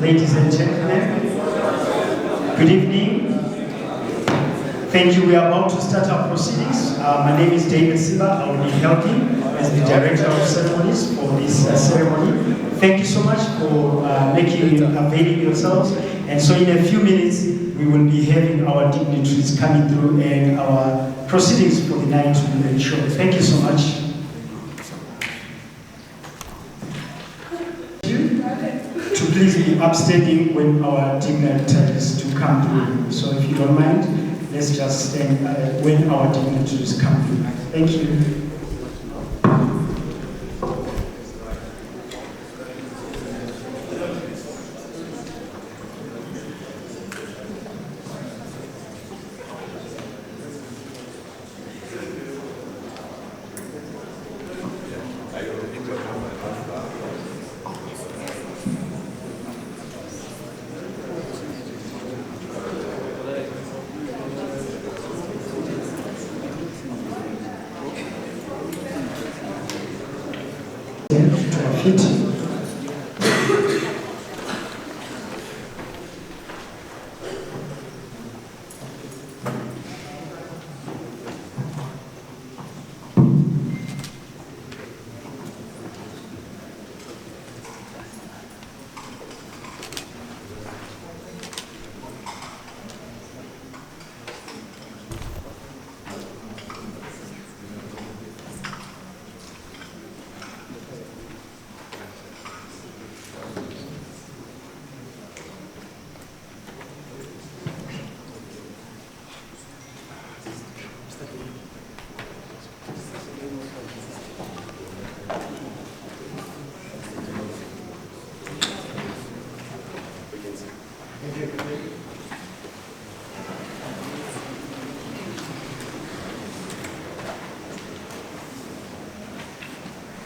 ladies and gentlemen. Good evening. Thank you. We are about to start our proceedings. My name is David Siba. I will be helping as the Director of Ceremonies for this ceremony. Thank you so much for availing yourselves. And so in a few minutes, we will be having our dignitaries coming through and our proceedings for the night will be ensured. Thank you so much. To please be upstanding when our dignitaries do come through. So if you don't mind, let's just stand when our dignitaries come through. Thank you.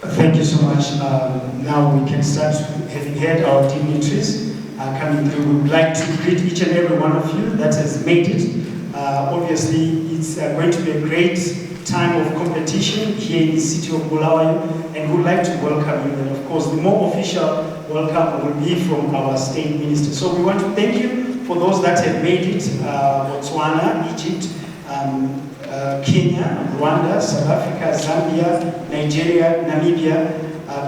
Thank you so much. Now we can start. Having heard our dignitaries coming through, we would like to greet each and every one of you that has made it. Obviously, it's going to be a great time of competition here in the city of Bulawayo, and we would like to welcome you. And of course, the more official welcome will be from our state minister. So we want to thank you for those that have made it: Botswana, Egypt, Kenya, Rwanda, South Africa, Zambia, Nigeria, Namibia.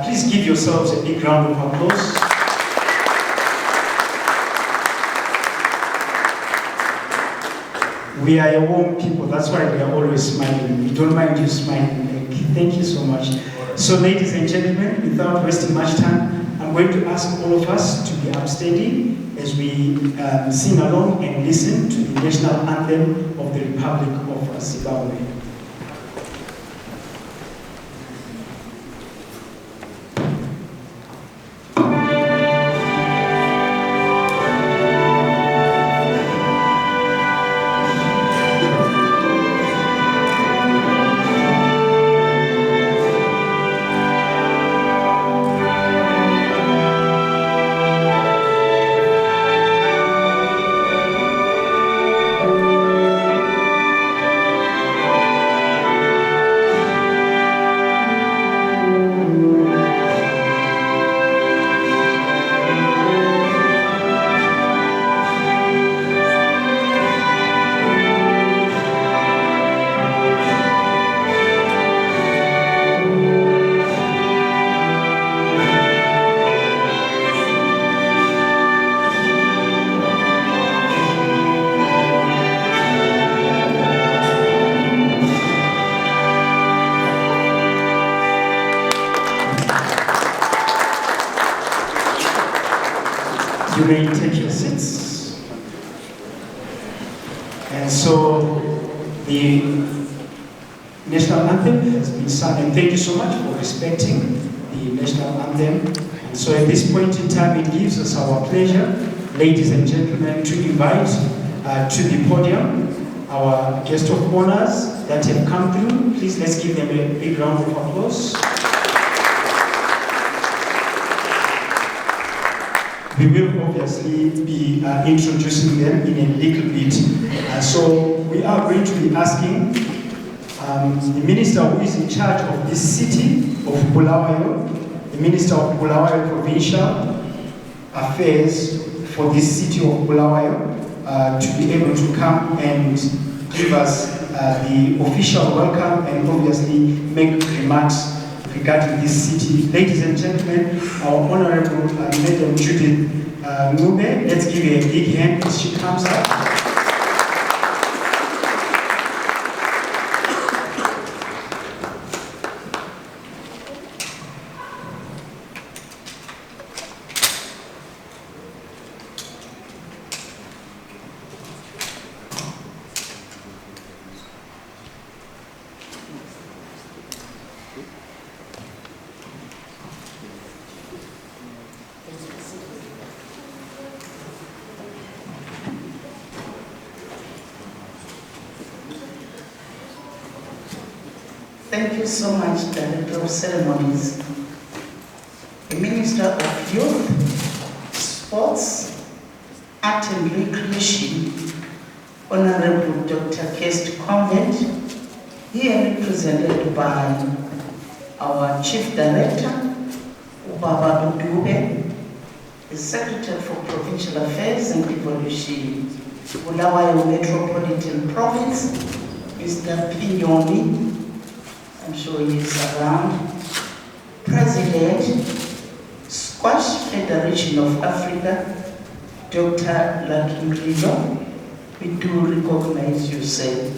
Please give yourselves a big round of applause. We are a warm people, that's why we are always smiling. We don't mind you smiling. Thank you so much. So ladies and gentlemen, without wasting much time, I'm going to ask all of us to be upstanding as we sing along and listen to the national anthem of the Republic of Zimbabwe. You may take your seats. And so the national anthem has been sung, and thank you so much for respecting the national anthem. And so at this point in time, it gives us our pleasure, ladies and gentlemen, to invite to the podium our guest of honors that have come through. Please let's give them a big round of applause. We will obviously be introducing them in a little bit. So we are going to be asking the minister who is in charge of this city of Bulawayo, the minister of Bulawayo Provincial, affairs for this city of Bulawayo to be able to come and give us the official welcome and obviously make remarks regarding this city. Ladies and gentlemen, our Honorable Madam Judith Ngube, let's give her a big hand as she comes up. Thank you so much, Director of Ceremonies, the Minister of Youth, Sports, Art and Recreation, Honorable Dr. Kirst Convent, here represented by our Chief Director, Ubaba Dube, the Secretary for Provincial Affairs and Devolution, Bulawayo Metropolitan Province, Mr. Pignoni, I'm sure he is around, President, Squash Federation of Africa, Dr. Lakingrizo, we do recognize you, sir.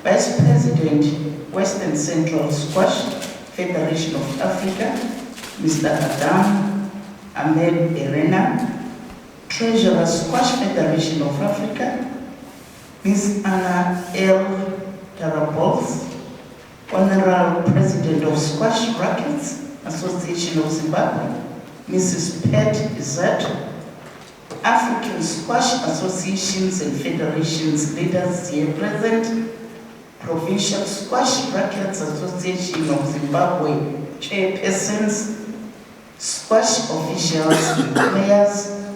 Vice President, Western Central Squash Federation of Africa, Mr. Adam Ahmed Erena, Treasurer, Squash Federation of Africa, Ms. Anna L. Tarabols, Honorable President of Squash Rackets Association of Zimbabwe, Mrs. Pat Izzat, African Squash Associations and Federations leaders here present, Provincial Squash Rackets Association of Zimbabwe chairpersons, squash officials and players,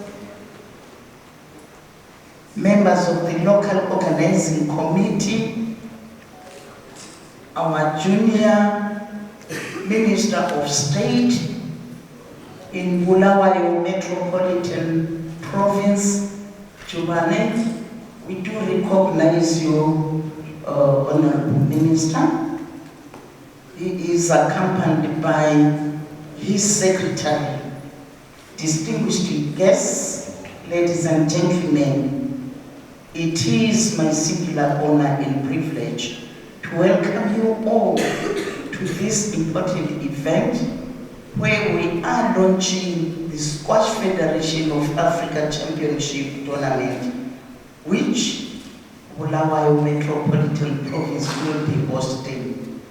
members of the local organizing committee, our junior Minister of State in Bulawayo Metropolitan Province, Jubane, we do recognize you, Honorable Minister. He is accompanied by his secretary. Distinguished guests, ladies and gentlemen, it is my singular honor and privilege to welcome you all to this important event where we are launching the Squash Federation of Africa Championship Tournament, which Bulawayo Metropolitan Province will be hosting.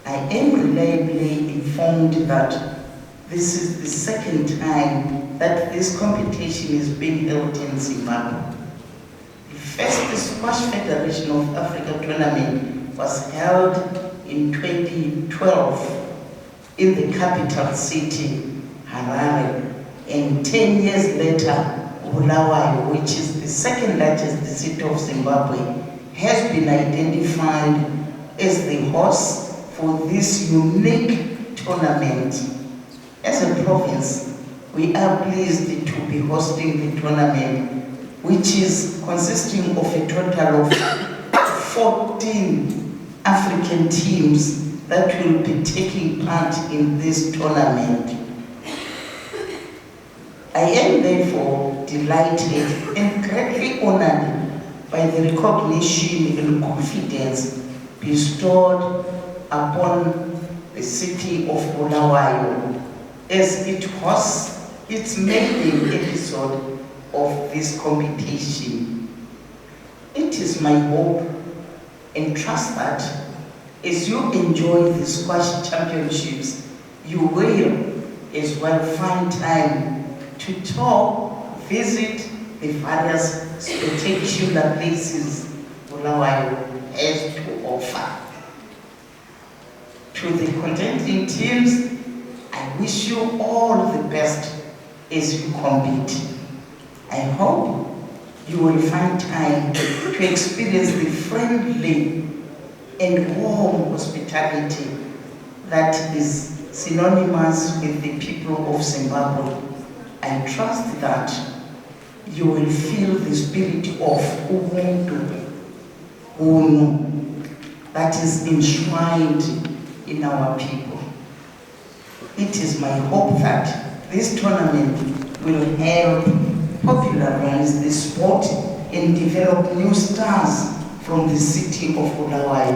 I am reliably informed that this is the second time that this competition is being held in Zimbabwe. The first Squash Federation of Africa tournament was held in 2012 in the capital city, Harare, and 10 years later, Bulawayo, which is the second largest city of Zimbabwe, has been identified as the host for this unique tournament. As a province, we are pleased to be hosting the tournament, which is consisting of a total of 14 African teams that will be taking part in this tournament. I am therefore delighted and greatly honored by the recognition and confidence bestowed upon the city of Bulawayo as it hosts its maiden episode of this competition. It is my hope and trust that as you enjoy the squash championships, you will as well find time to talk, visit the various spectacular places Bulawayo has to offer. To the contending teams, I wish you all the best as you compete. I hope you will find time to experience the friendly and warm hospitality that is synonymous with the people of Zimbabwe. I I trust that you will feel the spirit of Ubuntu, that is enshrined in our people. It is my hope that this tournament will help popularize the sport and develop new stars from the city of Bulawayo,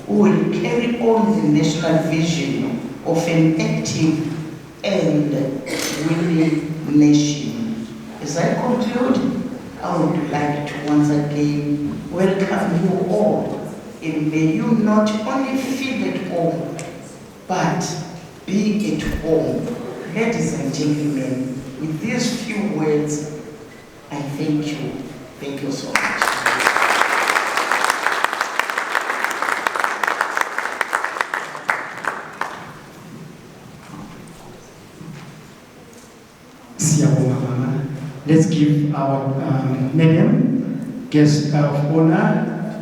who will carry on the national vision of an active and winning nation. As I conclude, I would like to once again welcome you all, and may you not only feel at home, but be at home. Ladies and gentlemen, with these few words, I thank you. Thank you so much. Let's give our madam, guest of honor,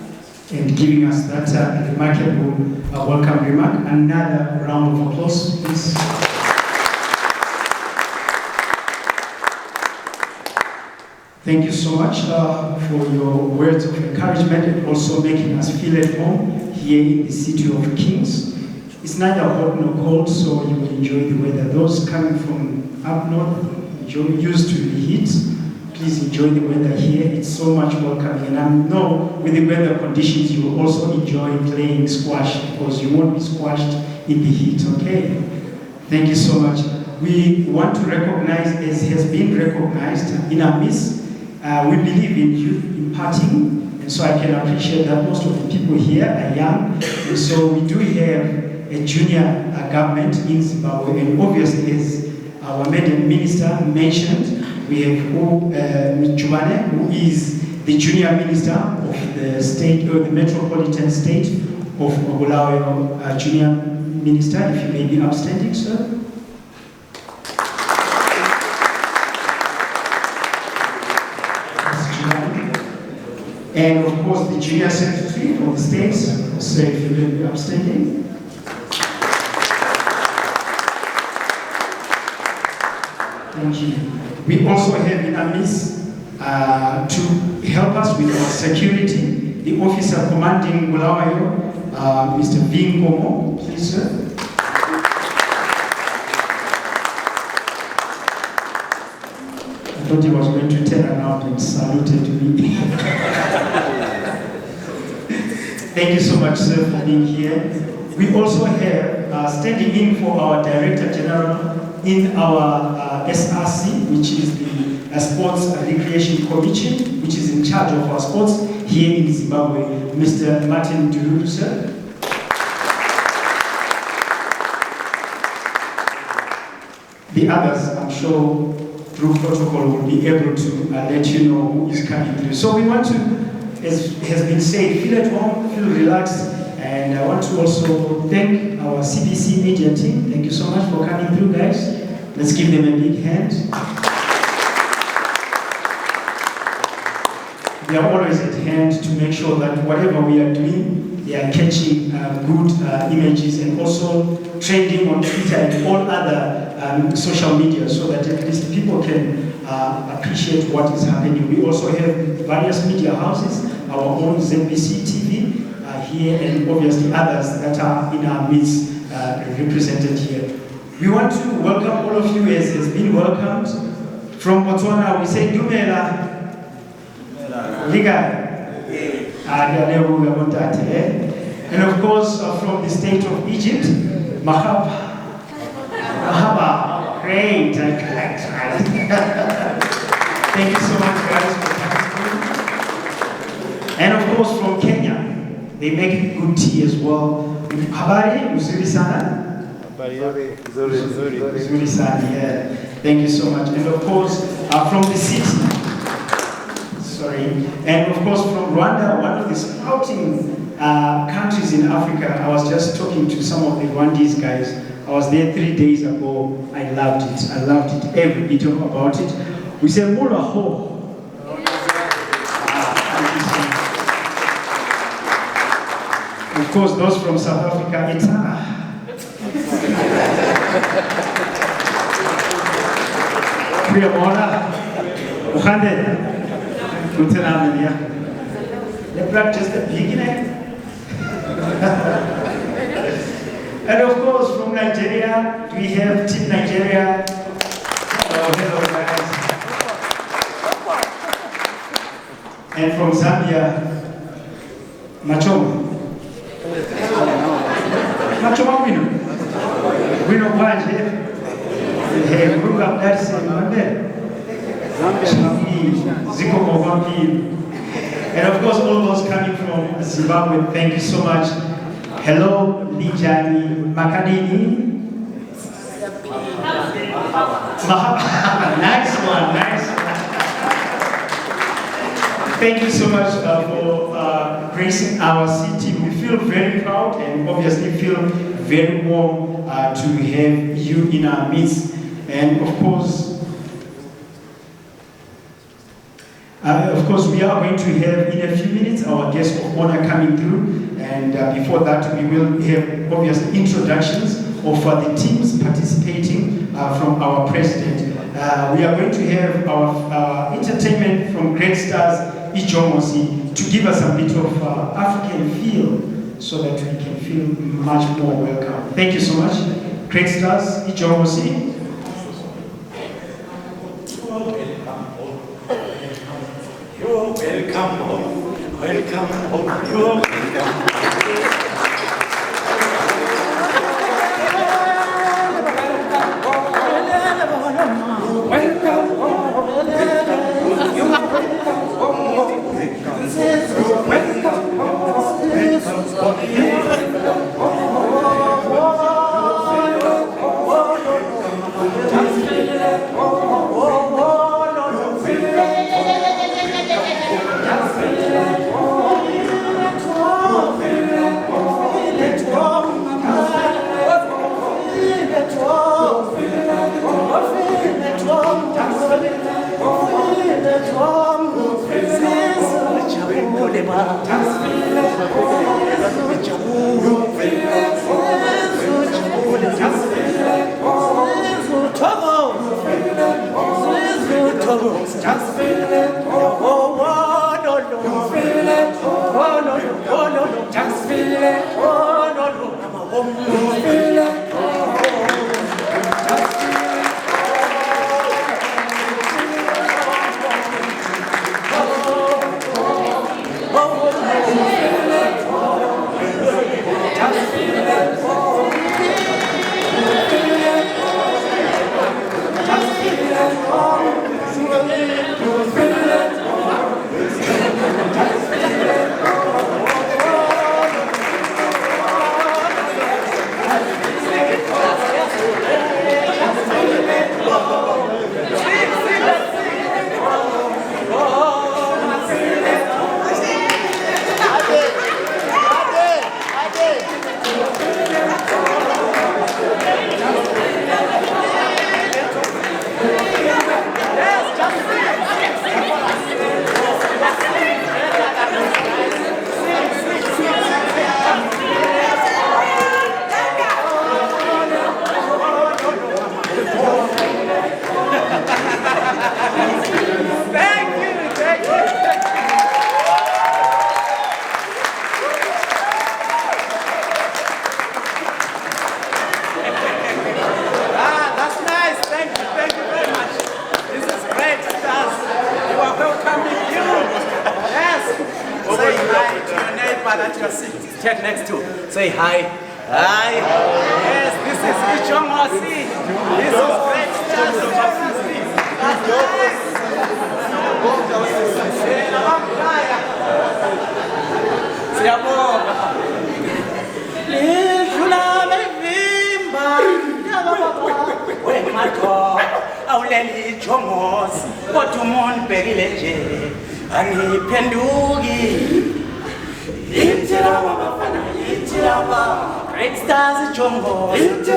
and giving us that remarkable welcome remark. Another round of applause, please. Thank you so much for your words of encouragement and also making us feel at home here in the City of Kings. It's neither hot nor cold, so you will enjoy the weather. Those coming from up north, used to the heat, please enjoy the weather here. It's so much welcoming, and I know with the weather conditions you will also enjoy playing squash because you won't be squashed in the heat, okay? Thank you so much. We want to recognize, as has been recognized in our midst, we believe in youth imparting, and so I can appreciate that most of the people here are young, and so we do have a junior government in Zimbabwe, and obviously as our Madam Minister mentioned, we have Jubane, who is the junior minister of the state, or the metropolitan state of Bulawayo, junior minister, if you may be upstanding, sir. And of course, the junior secretary of the states, so if you may be upstanding. Thank you. We also have in our midst to help us with our security, the officer commanding Bulawayo, Mr. Vingomo. Please, sir. I thought he was going to turn around and saluted me. Thank you so much, sir, for being here. We also have standing in for our Director General in our SRC, which is the Sports Recreation Commission, which is in charge of our sports here in Zimbabwe, Mr. Martin Dururu, sir. The others, I'm sure, through protocol, will be able to let you know who is coming through. So we want to, as has been said, feel at home, feel relaxed, and I want to also thank our CBC media team. Thank you so much for coming through, guys. Let's give them a big hand. They are always at hand to make sure that whatever we are doing, they are catching good images and also trending on Twitter and all other social media so that at least people can appreciate what is happening. We also have various media houses, our own ZBC TV here, and obviously others that are in our midst represented here. We want to welcome all of you as has been welcomed. From Botswana, we say Dumela. Liga. And of course, from the state of Egypt, Mahaba. Mahaba. Great. Thank you so much, guys, for coming through. And of course, from Kenya, they make good tea as well. Habari, uzuri sana. Uzuri sana, yeah. Thank you so much. And of course, from the city. And of course from Rwanda, one of the sprouting countries in Africa. I was just talking to some of the Rwandese guys. I was there 3 days ago. I loved it. I loved it, every bit about it. We say Mula Ho. Of course, those from South Africa, it's Goeiemorgen. Hoe gaat het? Goedenavond, ja. Je praat just the beginning. And of course, from Nigeria, we have Team Nigeria. Hello guys. And from Zambia, Machoma. Machoma Wino. Wino Kwaje. Hey, Ruga Darcy, Mande. Ziko Mowambi. And of course, all those coming from Zimbabwe, thank you so much. Hello, Lijani Makadini. Nice one, nice one. Thank you so much for gracing our city. We feel very proud and obviously feel very warm to have you in our midst. And of course, we are going to have in a few minutes our guest of honor coming through, and before that we will have obvious introductions of the teams participating from our president. We are going to have our entertainment from Great Stars Ijomosi to give us a bit of African feel so that we can feel much more welcome. Thank you so much. Great Stars Ijomosi. Welcome home, welcome home, you're welcome. Next to say hi. Hi. Yes, this is Ijomosi. This is Great Stars Ijomosi. Great Stars Ijomosi.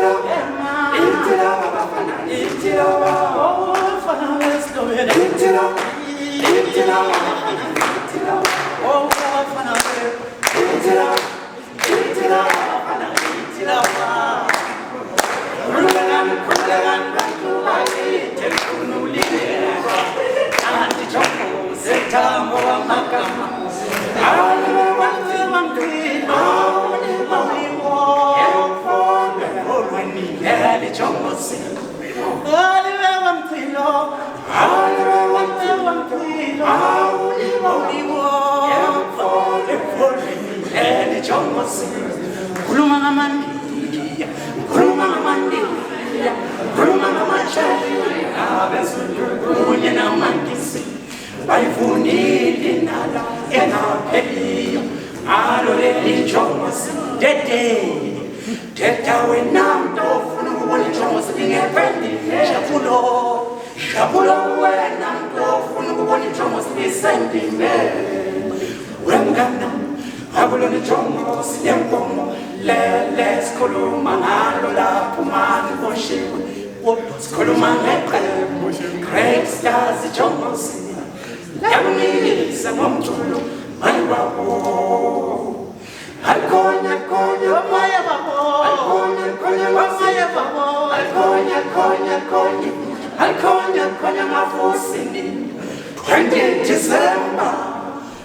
December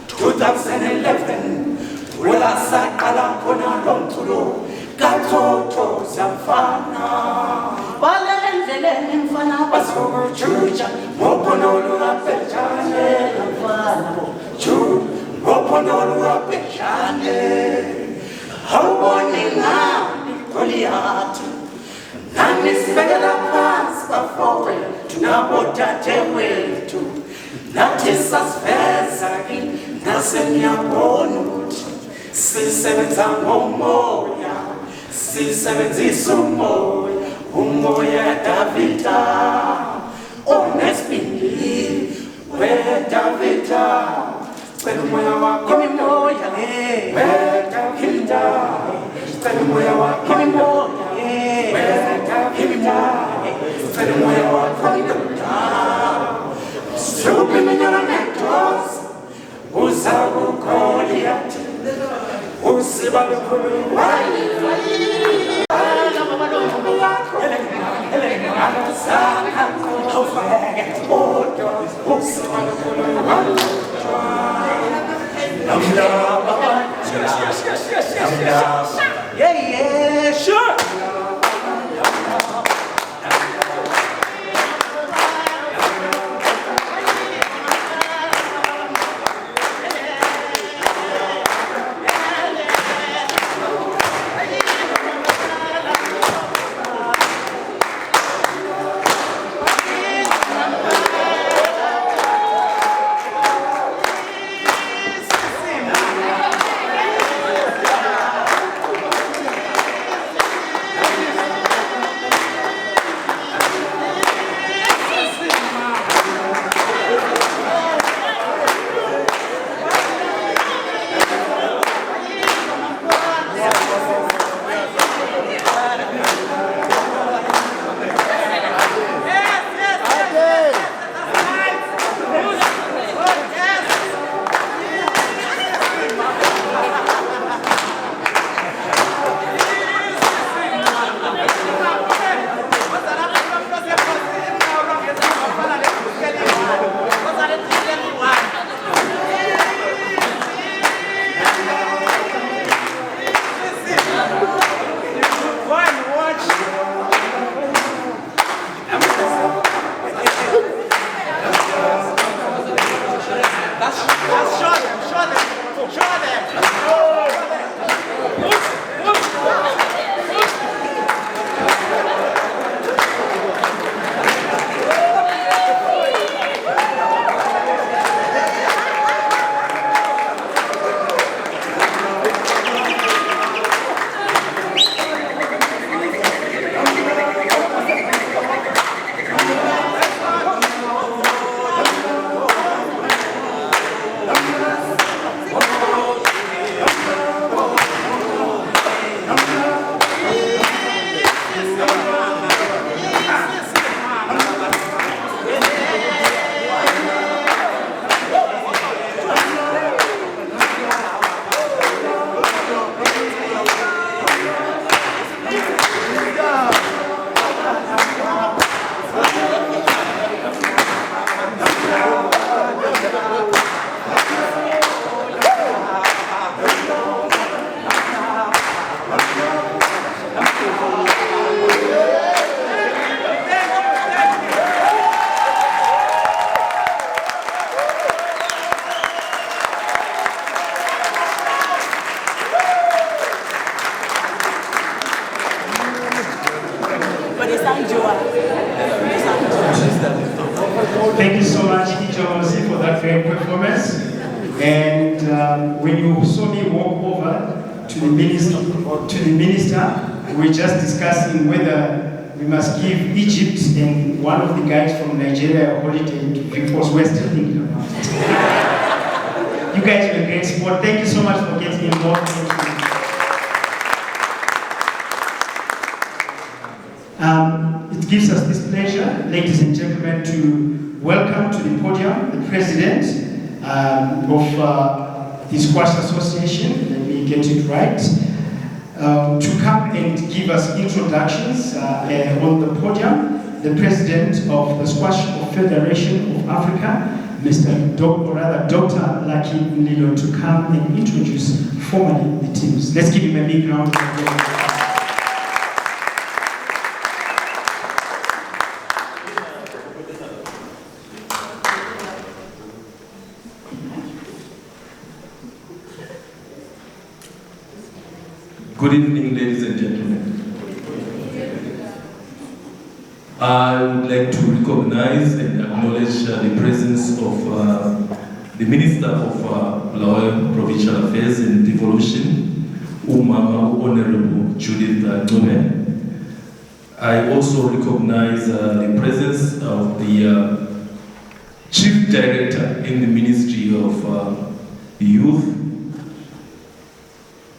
2011 ulasaqala khona lo mculo kaThotho Zamfana Bale endleleni mfana bazokujuja ngophonolo laphetshane mfana ngophonolo laphetshane awuboni ngani Goliath nami sibekela phansi bafowethu nabodadewethu nathi sasiveza kini naseniyabona ukuthi sisebenza ngomoya sisebenzisa umoya Davida onesibindi weDavida cela umoya wakho imimoya weDavida cela umoya wakho imimoya weDavida cela umoya wakho imimoya Subliminal nectars, Usabu Goliath, Usibalu Yeah, sure. Thank you so much, Ijomosi, for that great performance. And when you saw me walk over to the minister, we were just discussing whether we must give Egypt and one of the guys from Nigeria a holiday because we're still thinking about it. You guys were a great sport. Thank you so much for getting involved. It gives us this pleasure, ladies and gentlemen, to welcome to the podium the president of the Squash Association. Let me get it right. To come and give us introductions on the podium, the president of the Squash Federation of Africa, Dr. Lucky Nilo, to come and introduce formally the teams. Let's give him a big round of applause. Good evening, ladies and gentlemen. I would like to recognize and acknowledge the presence of the Minister of Bulawayo Provincial Affairs and Devolution, Umama Honorable Judith Ngome. I also recognize the presence of the Chief Director in the Ministry of Youth,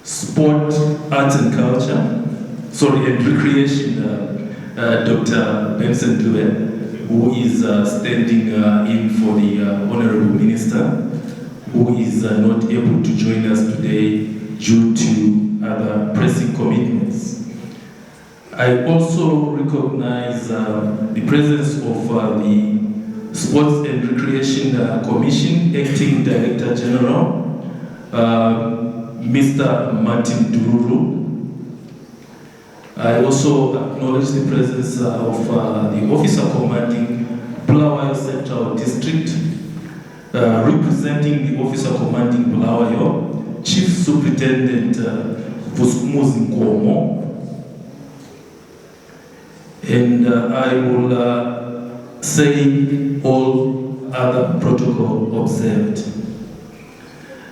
Sport, Arts and Culture, and Recreation, Dr. Benson Due, who is standing in for the Honorable Minister, who is not able to join us today due to other pressing commitments. I also recognize the presence of the Sports and Recreation Commission Acting Director General, Mr. Martin Dururu. I also acknowledge the presence of the officer commanding Bulawayo Central District, representing the officer commanding Bulawayo, Chief Superintendent Vuskumuzi Nkomo. And I will say all other protocol observed.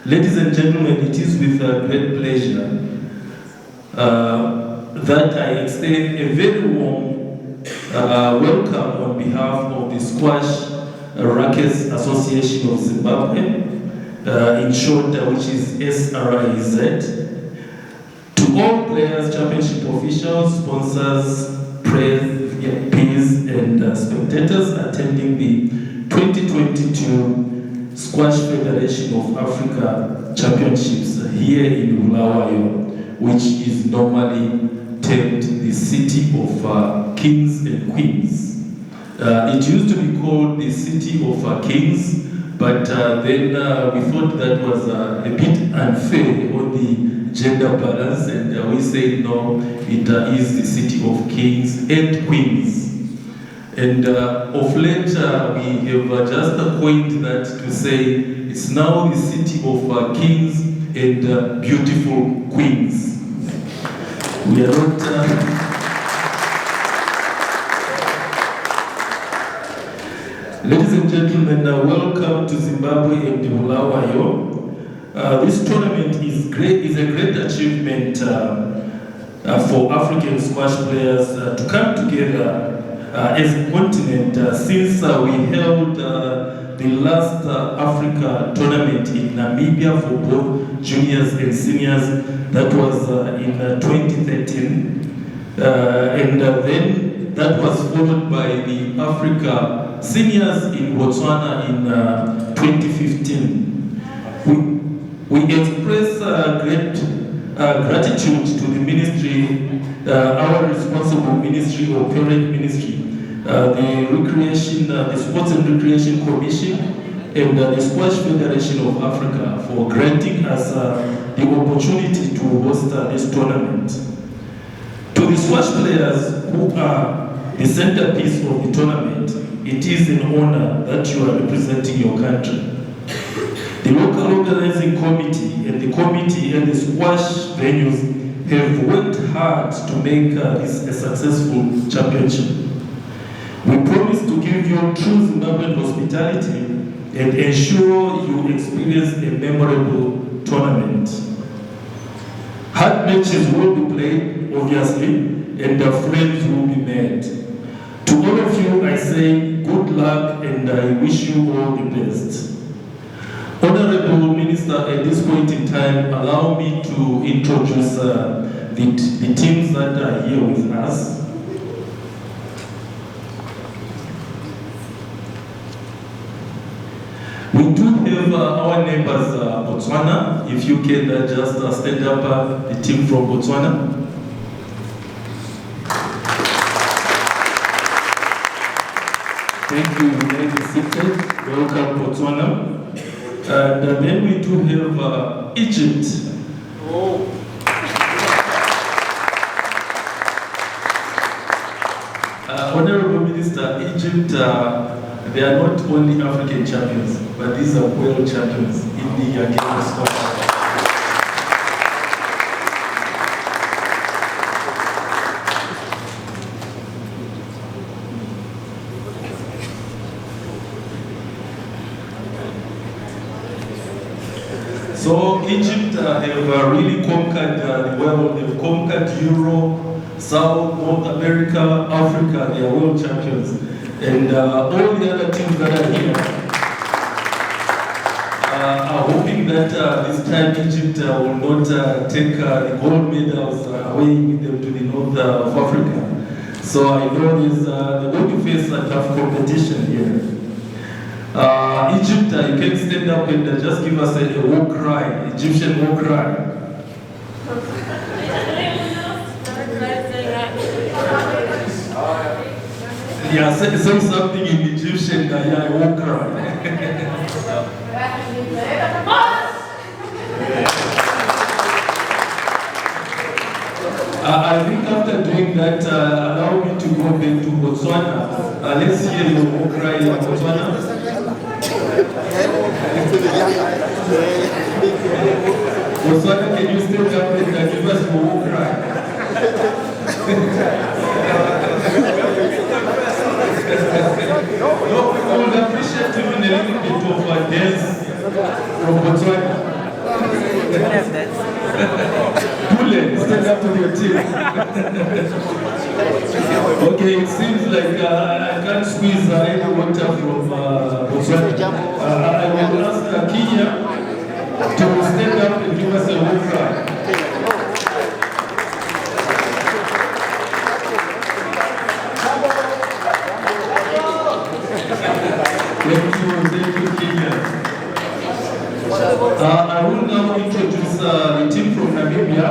Ladies and gentlemen, it is with great pleasure that I extend a very warm welcome on behalf of the Squash Rackets Association of Zimbabwe, in short, which is SRIZ, to all players, championship officials, sponsors, PAs, and spectators attending the 2022 Squash Federation of Africa Championships here in Bulawayo, which is normally termed the city of kings and queens. It used to be called the city of kings, but then we thought that was a bit unfair on the gender balance, and we said no, it is the city of kings and queens. And of late, we have just coined that to say it's now the city of kings and beautiful queens. We are not... Ladies and gentlemen, welcome to Zimbabwe and Bulawayo. This tournament is a great achievement for African squash players to come together as a continent since we held the last Africa tournament in Namibia for both juniors and seniors. That was in 2013. And then that was followed by the Africa seniors in Botswana in 2015. We express great gratitude to the ministry, our responsible ministry or parent ministry, the Sports and Recreation Commission, and the Squash Federation of Africa for granting us the opportunity to host this tournament. To the squash players who are the centerpiece of the tournament, it is an honor that you are representing your country. The local organizing committee and the squash venues have worked hard to make this a successful championship. We promise to give you true Zimbabwean hospitality and ensure you experience a memorable tournament. Hard matches will be played, obviously, and friends will be made. To all of you, I say good luck and I wish you all the best. Honorable Minister, at this point in time, allow me to introduce the teams that are here with us. We do have our neighbors, Botswana. If you can just stand up, the team from Botswana. Thank you, you may be seated. Welcome, Botswana. And then we do have Egypt. Honorable Minister, Egypt, they are not only African champions, but these are world champions in the game of sport. So Egypt have really conquered the world. They've conquered Europe, South, North America, Africa. They are world champions. And all the other teams that are here are hoping that this time Egypt will not take the gold medals away with them to the north of Africa. So I know they're going to face a tough competition here. Egypt, you can stand up and just give us a war cry, Egyptian war cry. Yeah, say something in Egyptian, yeah, I war cry. I think after doing that, allow me to go back to Botswana. Let's hear your war cry in Botswana. Botswana, can you stand up and give us your war cry? No, I would appreciate even a little bit of a dance from Botswana. Bullet, stand up to your team. Okay, it seems like I can't squeeze any water from Botswana. I will ask Kenya to stand up and give us a war cry. Thank you, Kenya. I will now introduce the team from Namibia.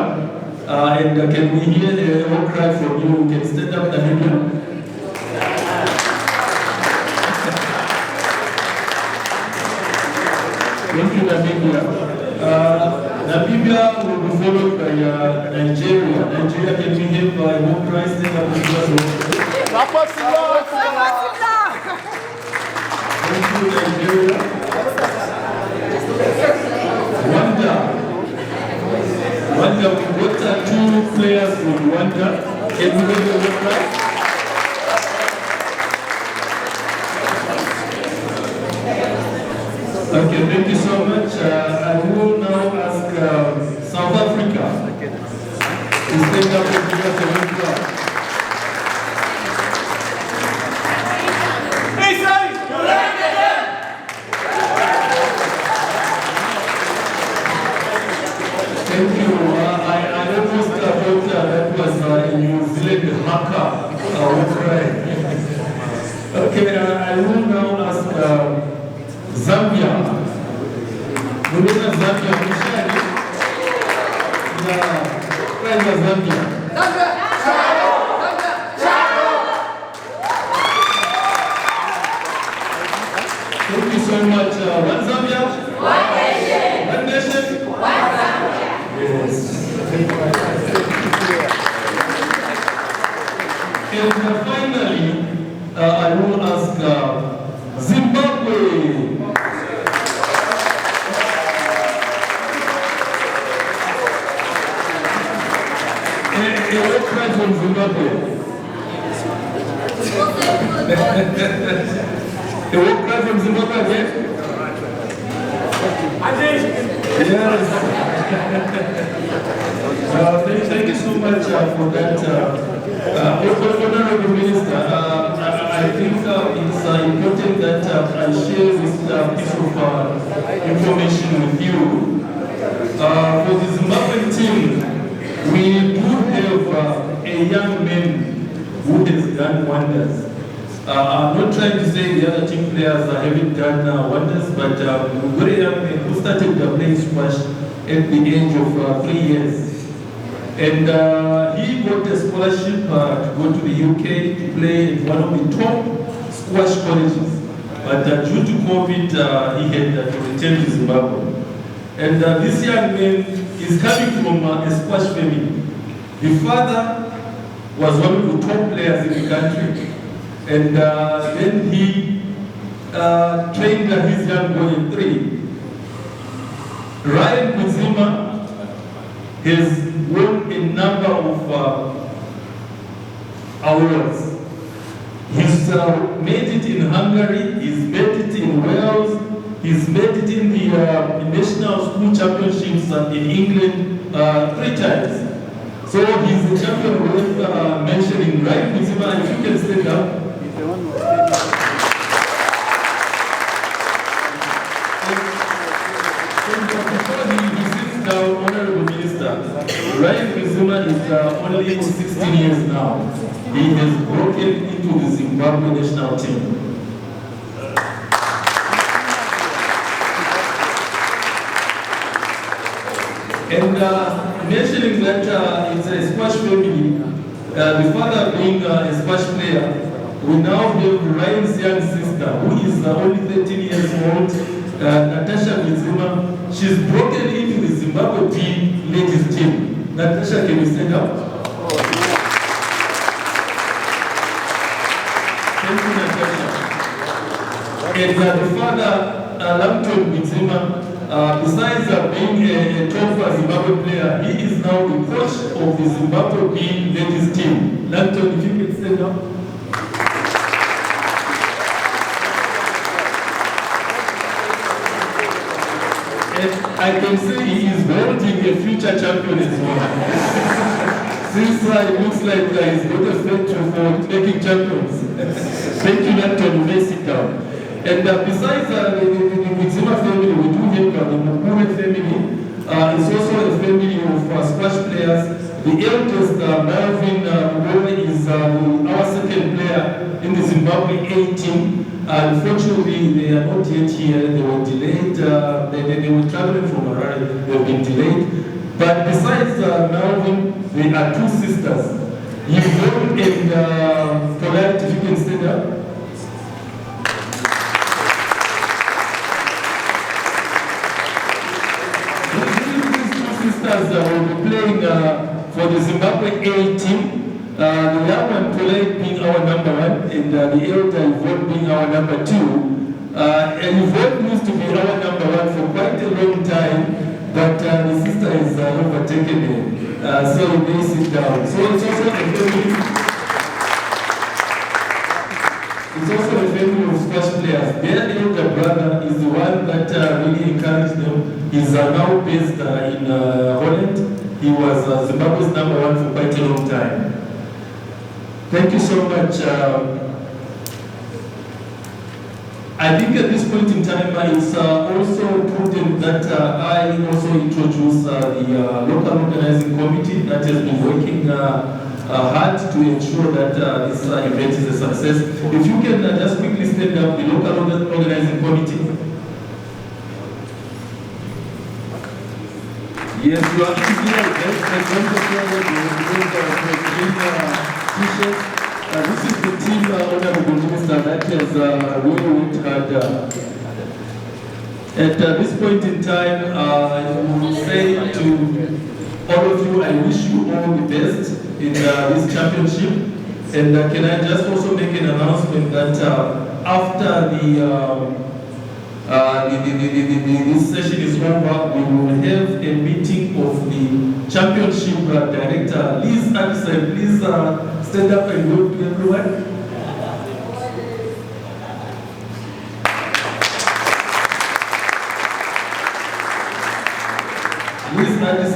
And can we hear a war cry from you? Can you stand up, Namibia? Thank you, Namibia. Namibia will be followed by Nigeria. Nigeria, can we have a war cry? Stand up and give us a war cry. Thank you, Nigeria. Rwanda, we got two players from Rwanda. Can we have a war cry? Okay, thank you so much. I will now ask South Africa to stand up and give us a war cry. Thank you. I almost thought that was a New Zealand haka. Okay, I will now ask Zambia. You know Zambia, Michelle? Where is Zambia? Thank you so much. One Zambia? One nation. One nation? One Zambia. Yes. And finally, I will ask Zimbabwe. A war cry from Zimbabwe again? Yes. Thank you so much for that. Honorable Minister, I think it's important that I share this piece of information with you. For the Zimbabwean team, we do have a young man who has done wonders. I'm not trying to say the other team players haven't done wonders, but we've got a young man who started playing squash at the age of 3 years. And he got a scholarship to go to the UK to play at one of the top squash colleges. But due to COVID, he had to return to Zimbabwe. And this young man is coming from a squash family. The father was one of the top players in the country. And then he trained his young boy at 3. Ryan Kuzima has won a number of awards. He's made it in Hungary, he's made it in Wales, he's made it in the National School Championships in England 3 times. So he's a champion worth mentioning. Ryan Kuzima, if you can stand up. Honorable Minister, Ryan Kuzima is only 16 years now. He has broken into the Zimbabwe national team. And mentioning that it's a squash family, the father being a squash player, we now have Ryan's young sister, who is only 13 years old, Natasha Kuzima. She's broken into the Zimbabwe ladies team. Natasha, can you stand up? Thank you, Natasha. And the father, Lamton Kuzima, besides being a top Zimbabwe player, he is now the coach of the Zimbabwe ladies team. Lamton, if you can stand up. I can say he is holding a future champion as well. Since it looks like he's got a future for making champions. Thank you, Lanton. You may sit down. And besides the Kuzima family, we do have the Mukure family. It's also a family of squash players. The eldest, Melvin Mukure, is our second player in the Zimbabwe A team. Unfortunately, they are not yet here. They were delayed. They were traveling from Harare. They've been delayed. But besides Melvin, there are 2 sisters. Yvonne and Colette, if you can stand up. These 2 sisters will be playing for the Zimbabwe A team. The young one, Colette, being our number 1, and the elder Yvonne being our number 2. And Yvonne used to be our number 1 for quite a long time, but the sister has overtaken him. So he may sit down. So it's also a family. It's also a family of squash players. Their elder brother is the one that really encouraged them. He's now based in Holland. He was Zimbabwe's number 1 for quite a long time. Thank you so much. I think at this point in time, it's also important that I also introduce the local organizing committee that has been working hard to ensure that this event is a success. If you can just quickly stand up, the local organizing committee. Yes, you are here. This is the team, Honorable Minister, that has really worked hard. At this point in time, I will say to all of you, I wish you all the best in this championship. And can I just also make an announcement that after this session is over, we will have a meeting of the championship director, Liz Anderson. Please stand up and look to everyone.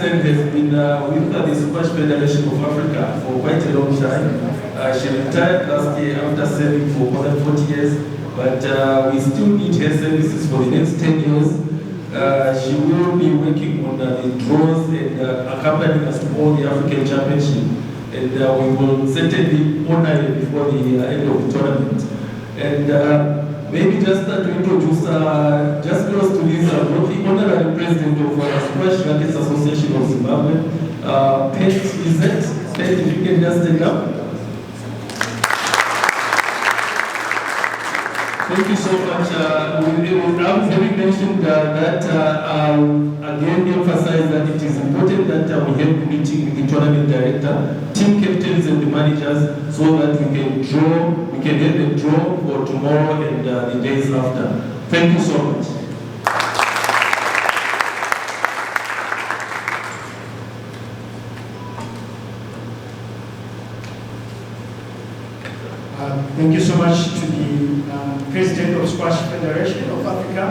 Anderson has been with the Squash Federation of Africa for quite a long time. She retired last year after serving for more than 40 years, but we still need her services for the next 10 years. She will be working on the draws and accompanying us to all the African Championship, and we will certainly honor her before the end of the tournament. And maybe just to introduce, just close to this, the Honorary President of the Squash Rackets Association of Zimbabwe, Pet Izet. Pet, if you can just stand up. Thank you so much. Having mentioned that, again emphasize that it is important that we have a meeting with the tournament director, team captains and the managers, so that we can have a draw for tomorrow and the days after. Thank you so much. Thank you so much to the President of Squash Federation of Africa,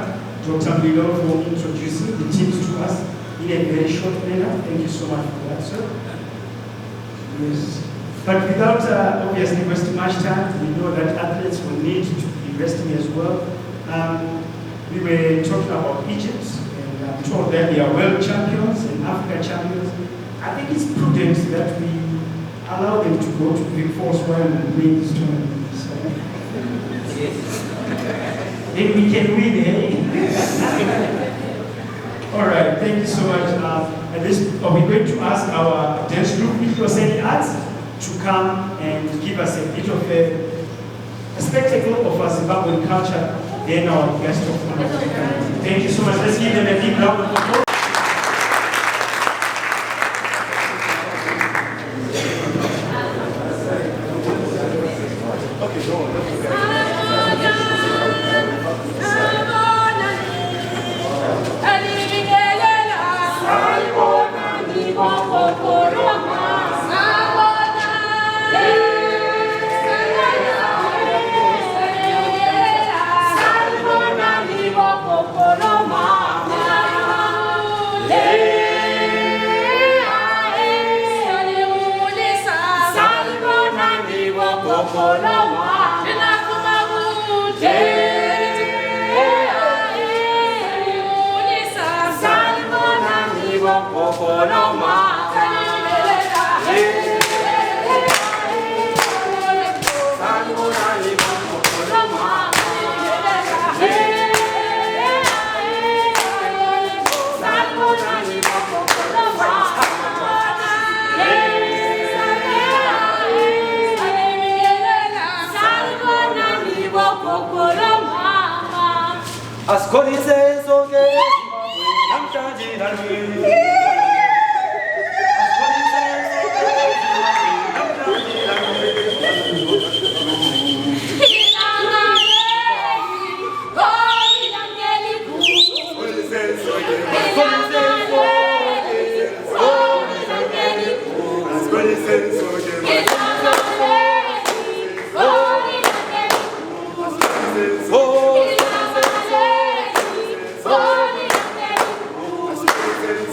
Dr. Milo, for introducing the teams to us in a very short manner. Thank you so much for that, sir. Yes. But without obviously wasting much time, we know that athletes will need to be resting as well. We were talking about Egypt, and I'm told that they are world champions and African champions. I think it's prudent that we allow them to go to Big Force while we win this tournament. So, then we can win, eh? All right, thank you so much. At this, we're going to ask our dance group, if you're any arts, to come and give us a bit of a spectacle of our Zimbabwean culture. Then our guest of honor. Thank you so much. Let's give them a big round of applause.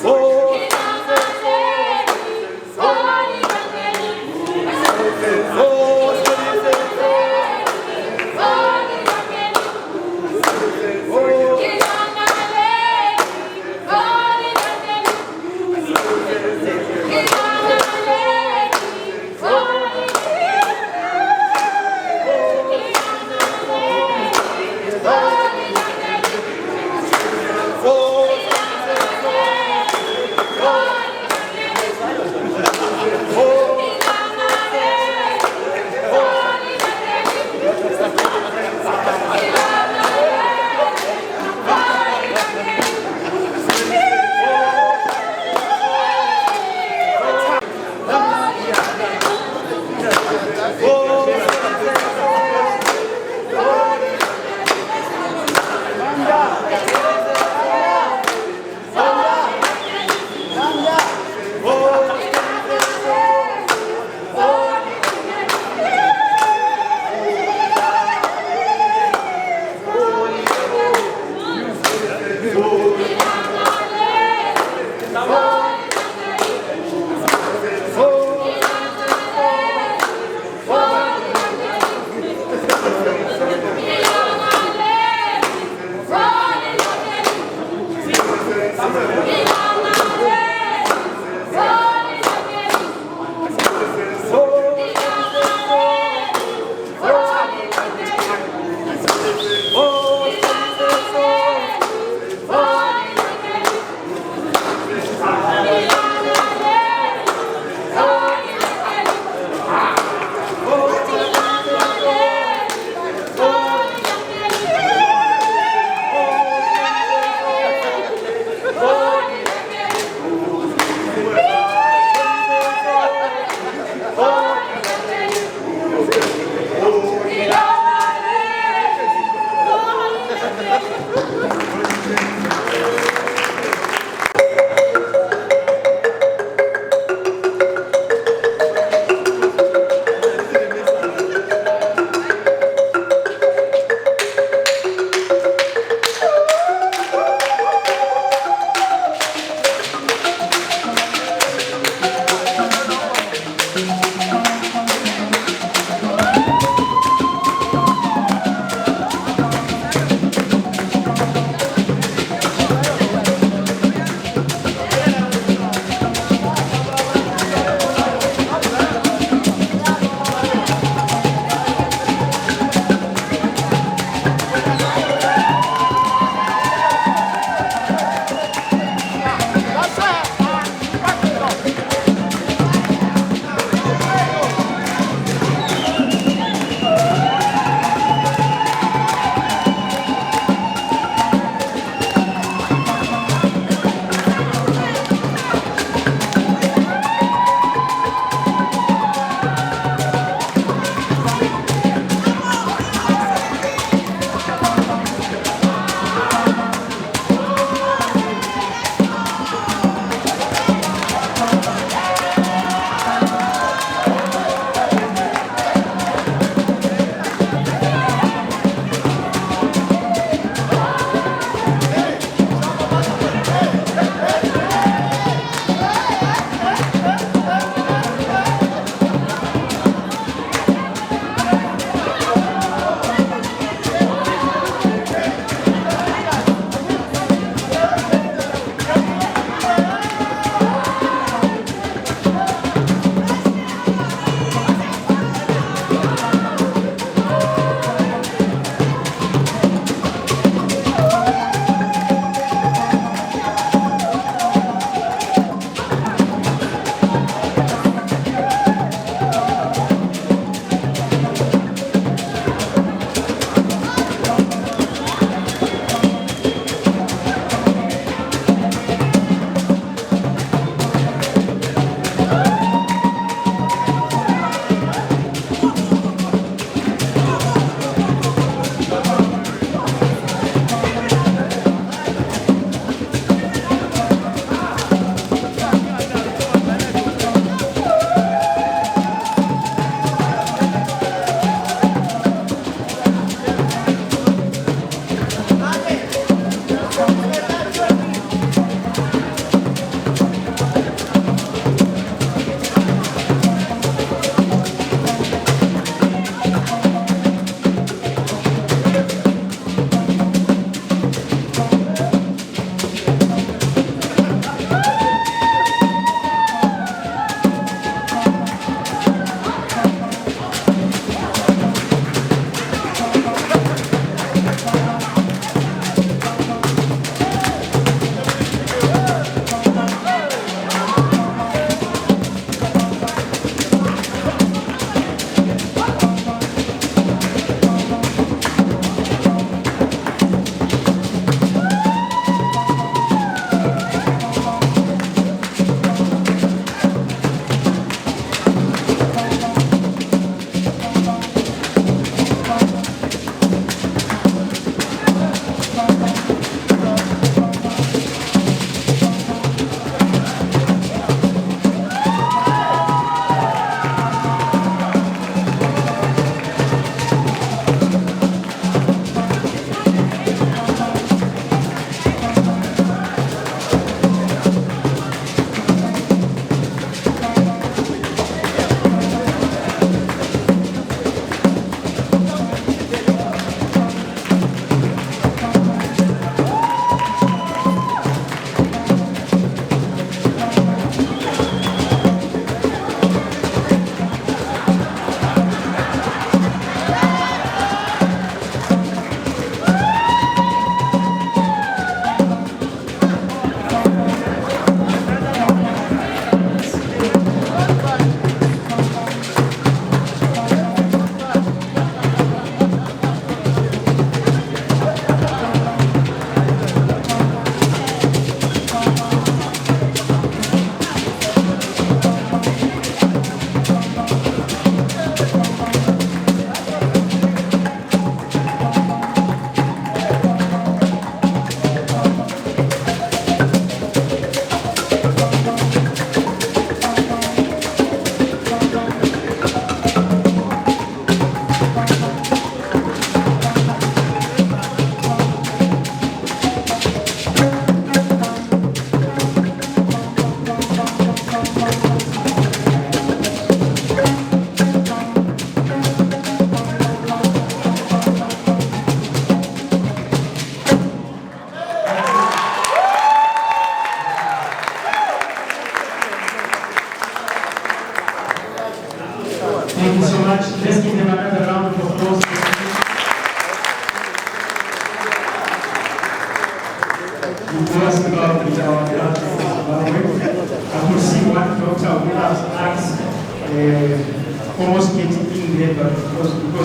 Oh,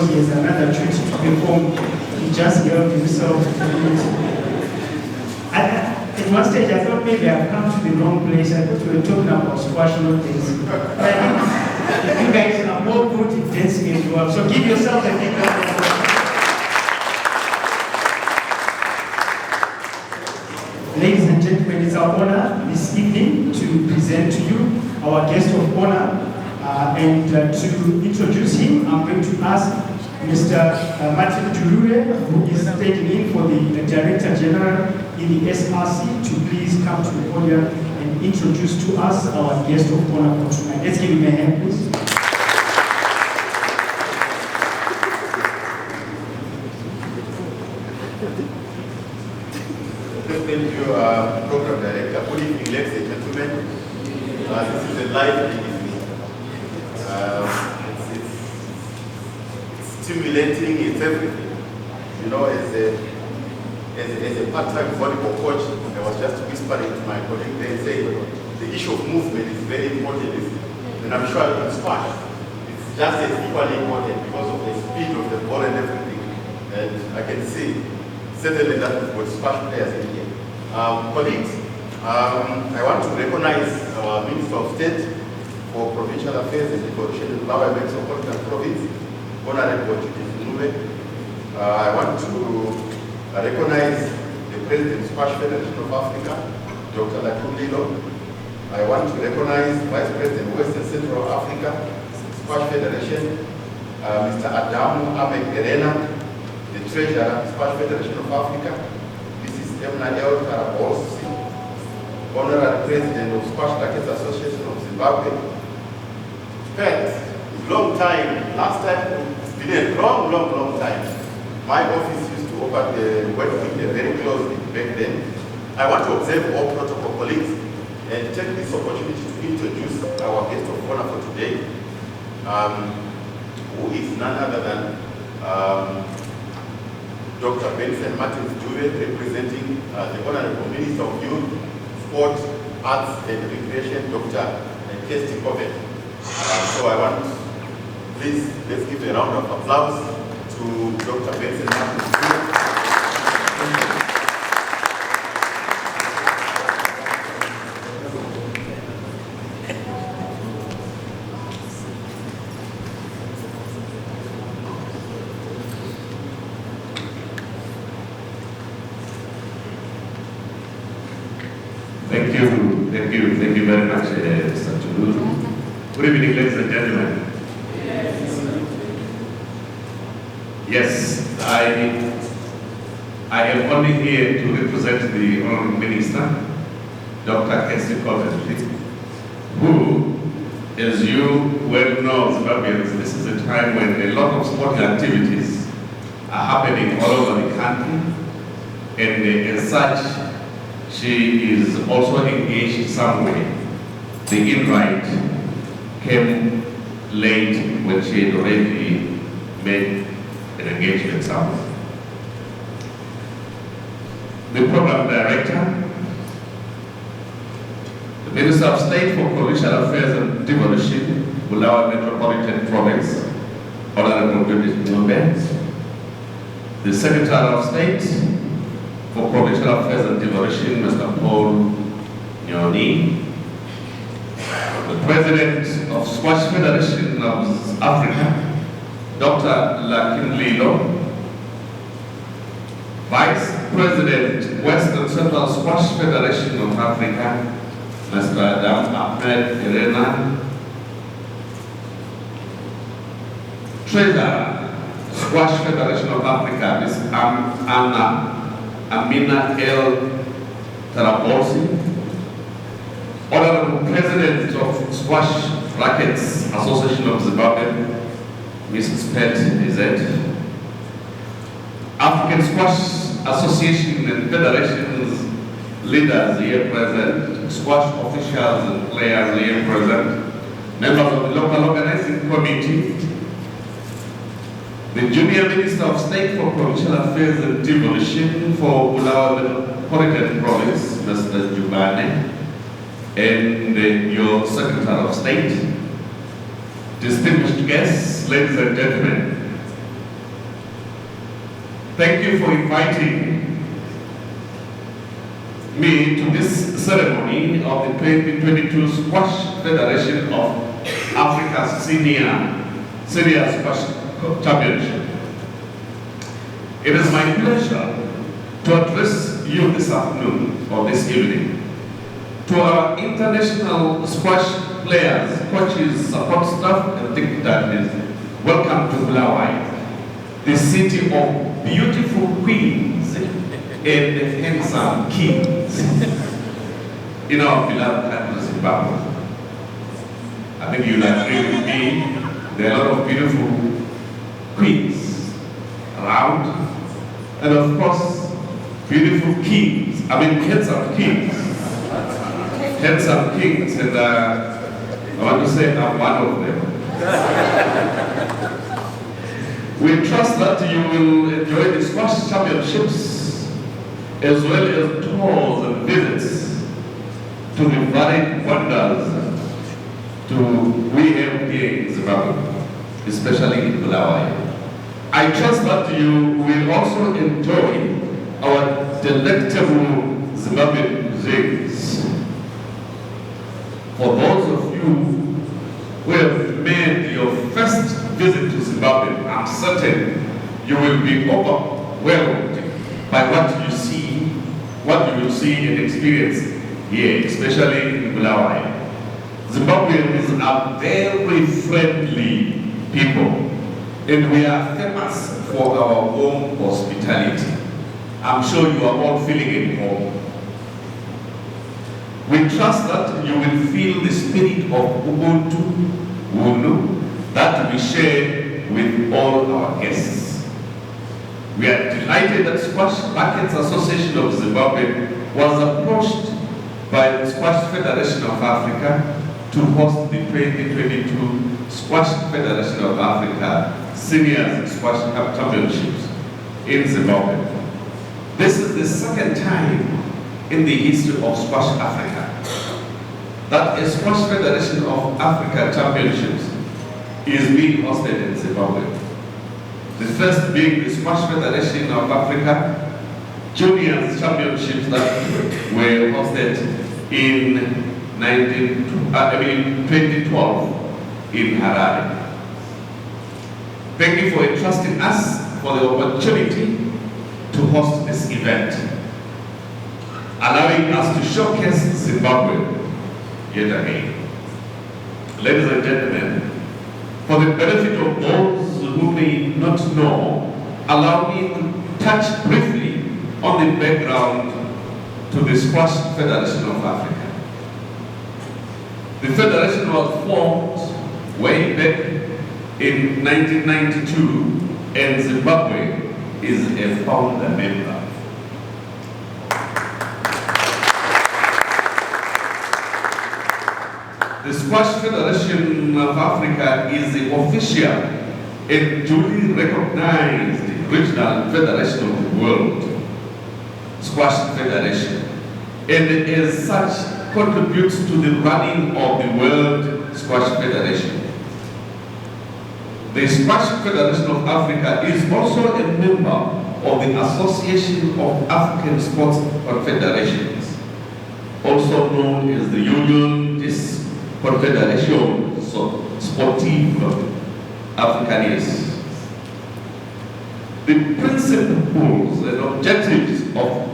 because he has another duty to perform. He just helped himself. At one stage, I thought maybe I've come to the wrong place. I thought we were talking about squash, not dancing. You guys are more good at dancing as well. So give yourselves a big round of applause. Ladies and gentlemen, it's our honor this evening to present to you our guest of honor. And to introduce him, I'm going to ask Mr. Martin Turure, who is taking in for the Director General in the SRC, to please come to the podium and introduce to us our guest of honor for tonight. Let's give him a hand, please. Thank you, Program Director. Good evening, ladies and gentlemen. This is a live evening. It's stimulating, it's everything. You know, as a part-time volleyball coach, I was just whispering to my colleague there saying the issue of movement is very important. And I'm sure in squash, it's just as equally important because of the speed of the ball and everything. And I can see certainly that we've got squash players in here. Colleagues, I want to recognize our Minister of State for Provincial Affairs and Devolution in Bulawayo Metropolitan Province, Honorable Judith Nube. I want to recognize the President of Squash Federation of Africa, Dr. Lakumlilo. I want to recognize Vice President Western Central Africa, Squash Federation, Mr. Adamu Ahmed Gerena, the Treasurer, Squash Federation of Africa, Mrs. Emna El Karabosi, Honorary President of Squash Rackets Association of Zimbabwe. In fact, long time, last time, it's been a long time. My office used to work with them very closely back then. I want to observe all protocol colleagues and take this opportunity to introduce our guest of honor for today, who is none other than Dr. Benson Martins Dube, representing the Honorable Minister of Youth, Sport, Arts and Recreation, Dr. Kirsty Coven. So I want, please, let's give a round of applause to Dr. Benson Martins Dube. Thank you very much, Mr. Tulu. Good evening, ladies and gentlemen. Yes, I am only here to represent the Honourable Minister, Dr. Kirsty Coven, who, as you well know, Zimbabweans, this is a time when a lot of sporting activities are happening all over the country, and as such, she is also engaged somewhere. The invite came late when she had already made an engagement somewhere. The program director, the Minister of State for Provincial Affairs and Devolution, Bulawayo Metropolitan Province, Honorable Judith Nube, the Secretary of State for Provincial Affairs and Devolution, Mr. Paul Nyoni, the President of Squash Federation of Africa, Dr. Lakumlilo, Vice President, Western Central Squash Federation of Africa, Mr. Adam Ahmed Irena, Treasurer, Squash Federation of Africa, Ms. Amina El Tarabosi, Honorable President of Squash Rackets Association of Zimbabwe, Mrs. Pet Izet, African Squash Association and Federations leaders here present, squash officials and players here present, members of the local organizing committee, the Junior Minister of State for Provincial Affairs and Devolution for Bulawayo Metropolitan Province, Mr. Jubane, and your Secretary of State, distinguished guests, ladies and gentlemen, Thank you for inviting me to this ceremony of the 2022 Squash Federation of Africa's Senior Squash Championship. It is my pleasure to address you this afternoon or this evening. To our international squash players, coaches, support staff, and dignitaries, welcome to Bulawayo, the city of beautiful queens and handsome kings in our beloved country, Zimbabwe. I think you'll agree with me, there are a lot of beautiful queens around, and of course, beautiful kings, handsome kings. Handsome kings, and I want to say I'm one of them. We trust that you will enjoy the squash championships as well as tours and visits to the varied wonders we have here in Zimbabwe, especially in Bulawayo. I trust that you will also enjoy our delectable Zimbabwean cuisines. For those of you who have made your first visit to Zimbabwe, I'm certain you will be overwhelmed by what you will see and experience here, especially in Bulawayo. Zimbabweans are very friendly people, and we are famous for our warm hospitality. I'm sure you are all feeling at home. We trust that you will feel the spirit of Ubuntu, that we share with all our guests. We are delighted that Squash Rackets Association of Zimbabwe was approached by the Squash Federation of Africa to host the 2022 Squash Federation of Africa Senior Squash Championships in Zimbabwe. This is the second time in the history of Squash Africa that a Squash Federation of Africa Championships is being hosted in Zimbabwe. The first being the Squash Federation of Africa Juniors Championships that were hosted in 2012 in Harare. Thank you for entrusting us for the opportunity to host this event, allowing us to showcase Zimbabwe yet again. Ladies and gentlemen, for the benefit of those who may not know, allow me to touch briefly on the background to the Squash Federation of Africa. The federation was formed way back in 1992, and Zimbabwe is a founder member. The Squash Federation of Africa is the official and duly recognized regional federation of the world, Squash Federation, and as such contributes to the running of the World Squash Federation. The Squash Federation of Africa is also a member of the Association of African Sports Confederations, also known as the Union des Confederations Sportives Africaines. The principles and objectives of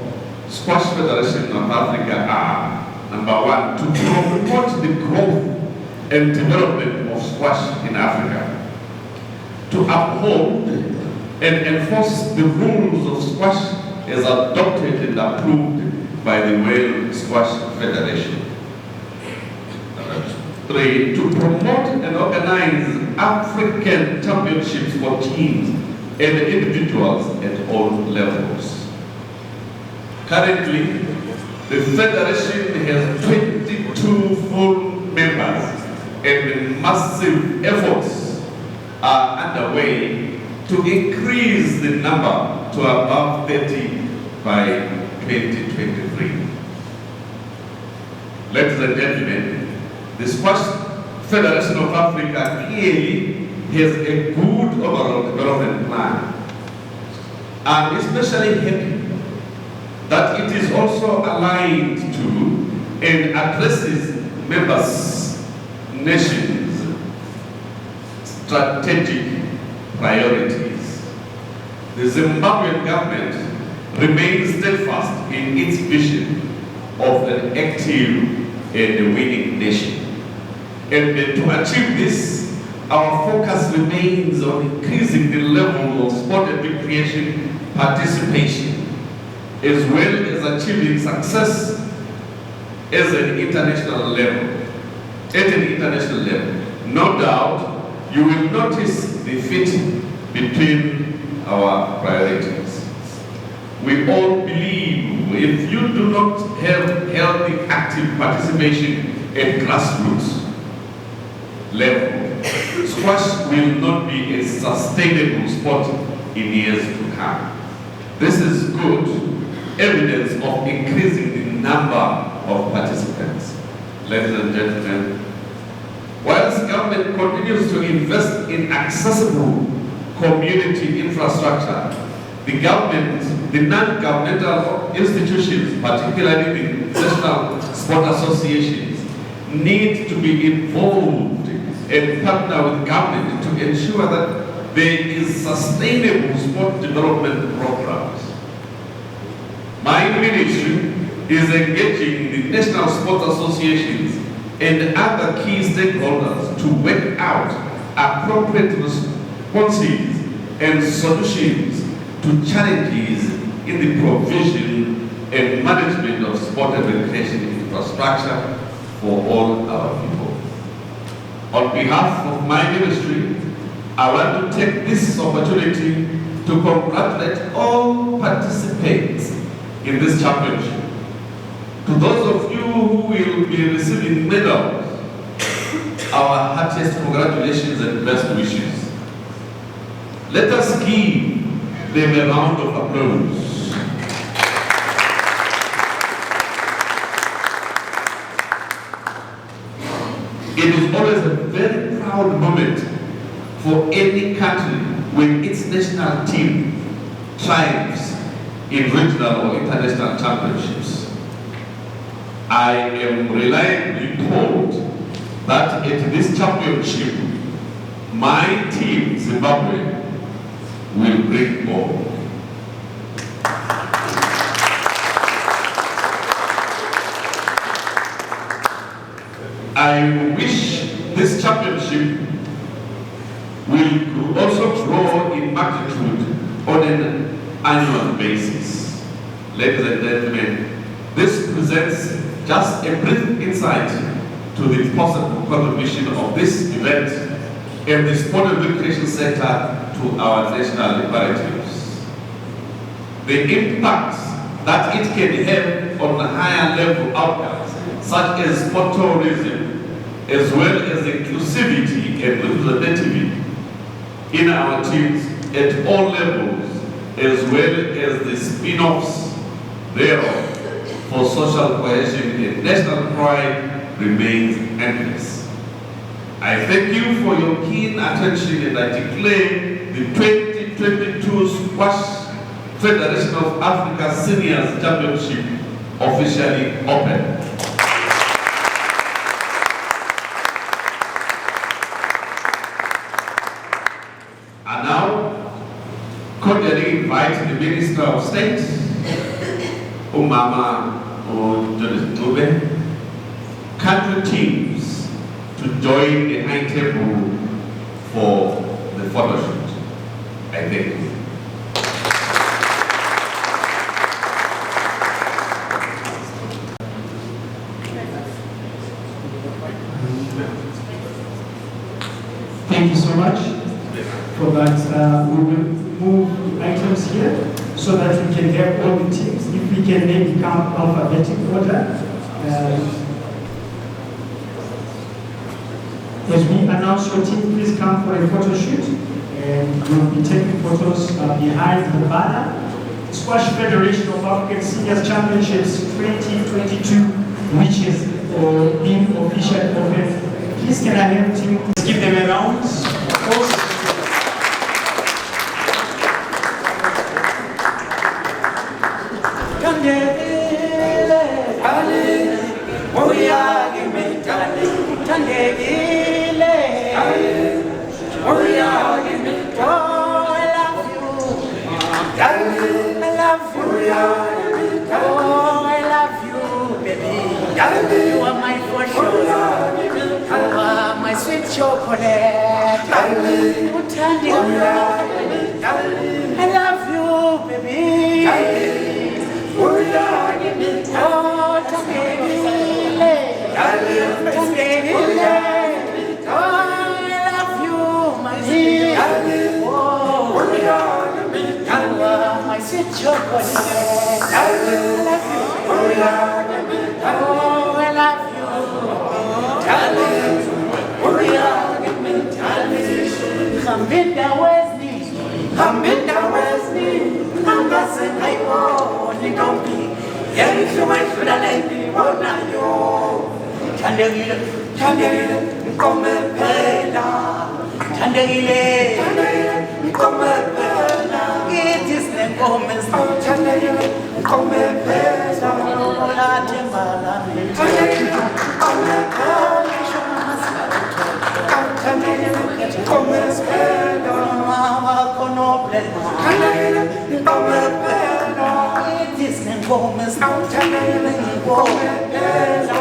Squash Federation of Africa are: number one, to promote the growth and development of squash in Africa, to uphold and enforce the rules of squash as adopted and approved by the World Squash Federation. Number three, to promote and organize African championships for teams and individuals at all levels. Currently, the Federation has 22 full members, and massive efforts are underway to increase the number to above 30 by 2023. Ladies and gentlemen, the Squash Federation of Africa clearly has a good overall development plan. I'm especially happy that it is also aligned to and addresses members' nations' strategic priorities. The Zimbabwean government remains steadfast in its vision of an active and winning nation. And to achieve this, our focus remains on increasing the level of sport and recreation participation, as well as achieving success as an international level. At an international level, no doubt you will notice the fit between our priorities. We all believe if you do not have healthy, active participation at grassroots level, squash will not be a sustainable sport in years to come. This is good evidence of increasing the number of participants. Ladies and gentlemen, whilst government continues to invest in accessible community infrastructure, the non-governmental institutions, particularly the national sport associations, need to be involved and partner with government to ensure that there is sustainable sport development programs. My ministry is engaging the national sports associations and other key stakeholders to work out appropriate responses and solutions to challenges in the provision and management of sport and recreation infrastructure for all our people. On behalf of my ministry, I want to take this opportunity to congratulate all participants in this championship. To those of you who will be receiving medals, our heartiest congratulations and best wishes. Let us give them a round of applause. It is always a very proud moment for any country when its national team triumphs in regional or international championships. I am reliably told that at this championship, my team, Zimbabwe, will bring more. I wish this championship will also grow in magnitude on an annual basis. Ladies and gentlemen, this presents just a brief insight to the possible contribution of this event and the sport and recreation sector to our national imperatives. The impact that it can have on higher level outcomes, such as sport tourism, as well as inclusivity and representativity in our teams at all levels, as well as the spin-offs thereof for social cohesion and national pride remains endless. I thank you for your keen attention and I declare the 2022 Squash Federation of Africa Seniors Championship officially open. I now cordially invite the Minister of State, Umama Dube, country teams to join the high table for the photo shoot. I thank you. Thank you so much for that. We will move items here so that we can have all the teams. If we can maybe come alphabetic order. As we announce your team, please come for a photo shoot. And we'll be taking photos behind the banner. Squash Federation of African Seniors Championships 2022, which is being officially open. Please can I have team, please give them a round of applause. darling, I love you. Oh, I love you, baby. You are my fortune. You are my sweet chocolate. I love you, baby. Oh, Tangele. Tangele. Oh, I love you, my dear. Oh, my sweet chocolate. I love you. Oh, I love you. Hambenda Wesley, Hambenda Wesley, Hambasa Naibo, Nikombi, Yellow my food and I want you. Chandelier, Chandelier, come bella, Chandelier, come bella. It is the woman's Chandelier, come bella, La Timbala, Chandelier, come bella. Come spero, mamma con oblema. Come bella, it is the woman's Chandelier, come bella,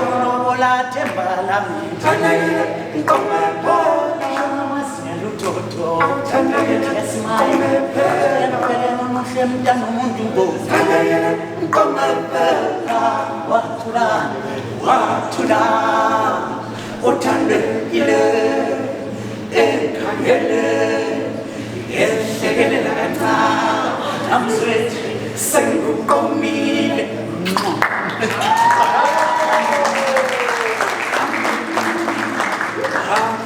la tembala. Chandelier, come bella, Toto, yes, my bella, Shem Mundugo. Chandelier, come bella, what to da, Otande, ile. I'm sweet, single comedian.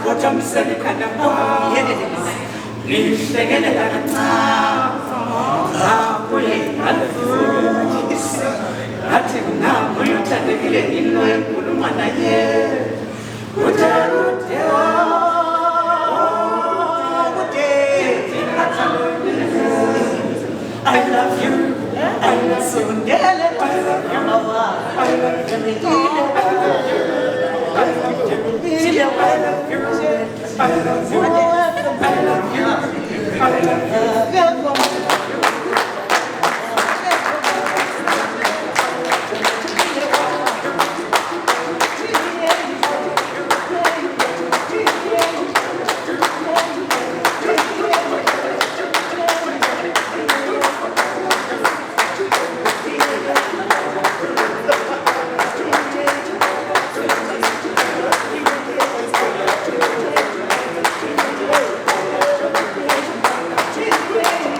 What I'm saying, kind of yes. Leave the get it at a time. I think now when you tell the kid in my Pulumana, I love you. I love so dearly. I love you. I love you. I love you. I love you. I love you. Yeah.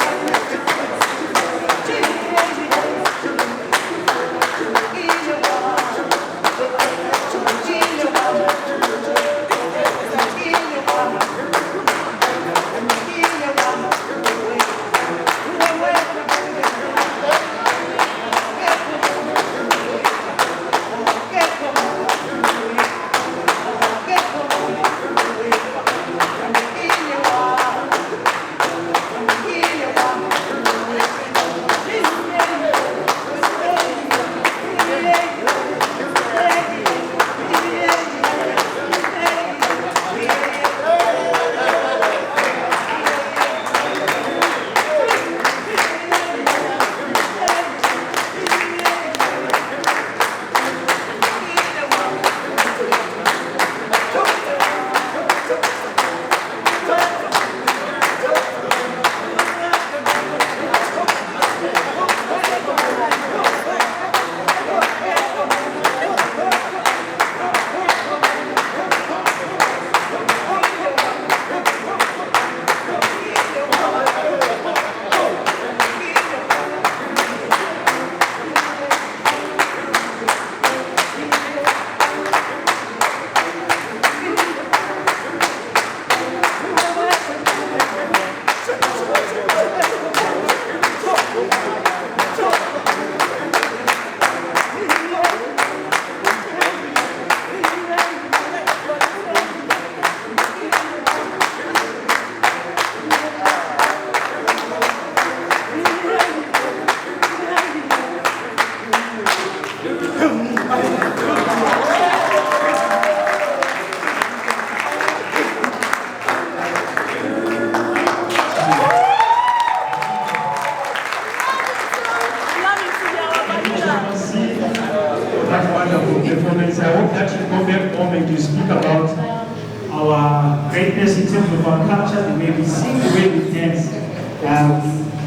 us in terms of our culture, the way we sing, the way we dance.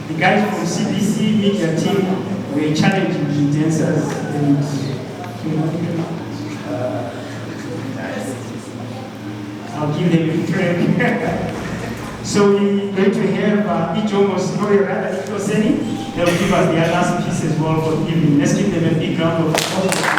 The guys from CBC media team were challenging the dancers. And, I'll give them a break. So we're going to have each almost no rather Ikoseni. They'll give us their last piece as well for the evening. Let's give them a big round of applause.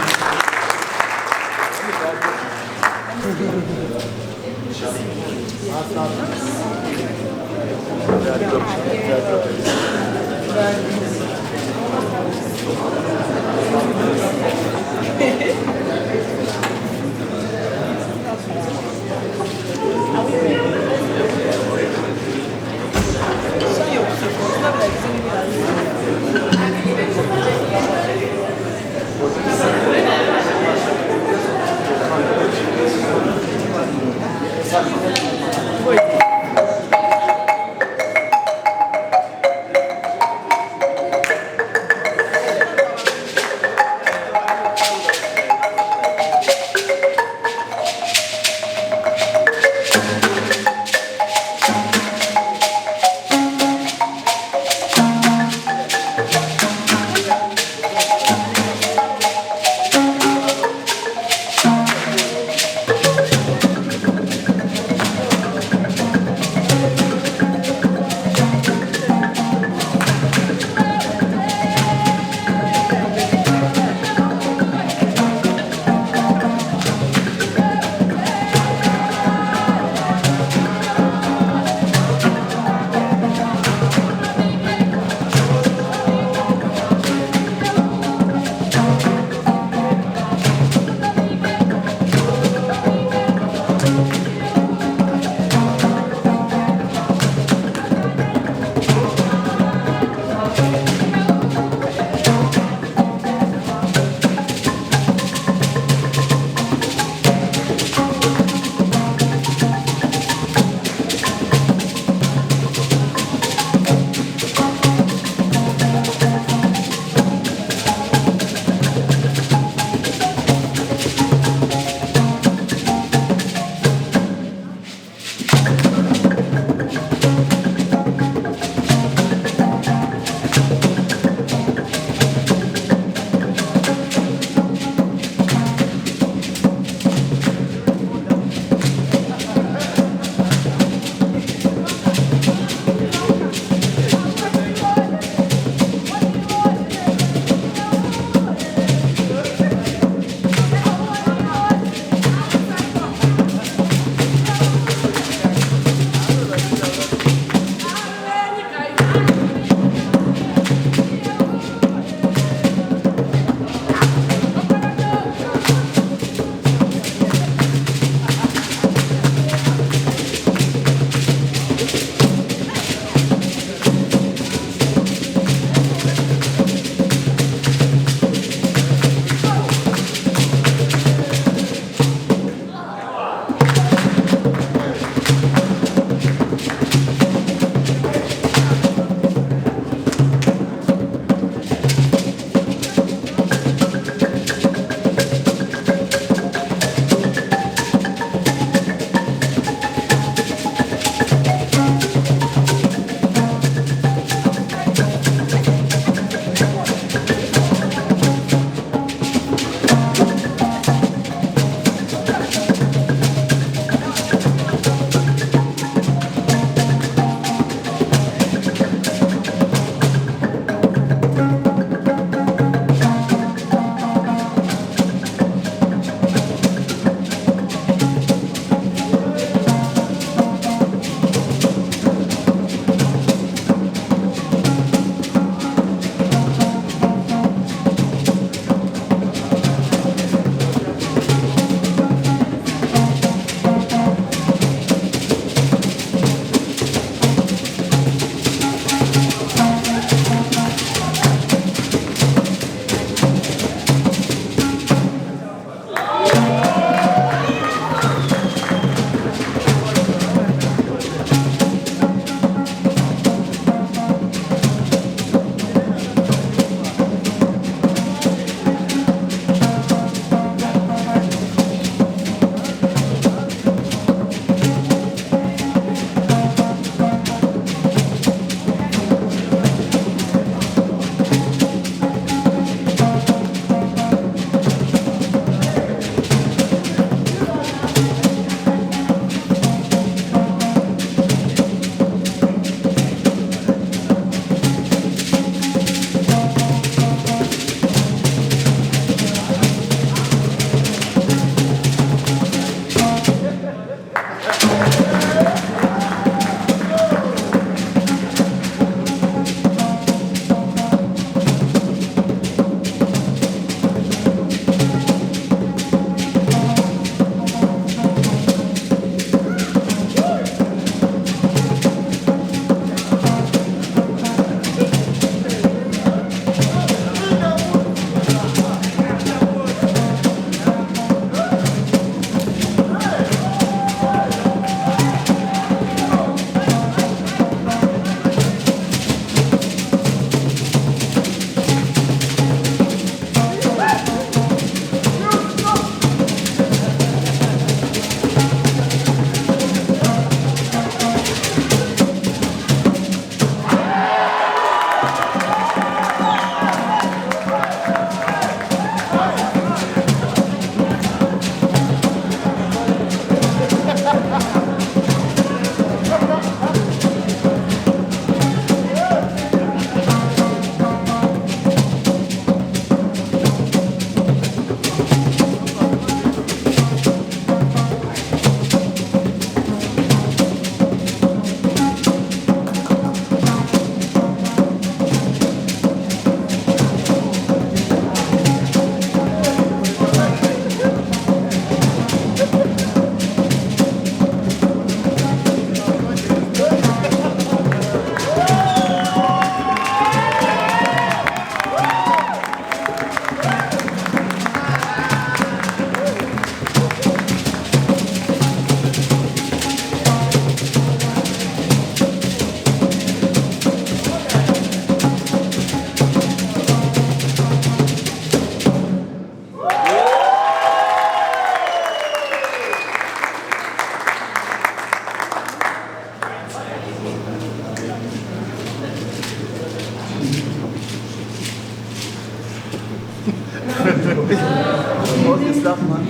stuff, man.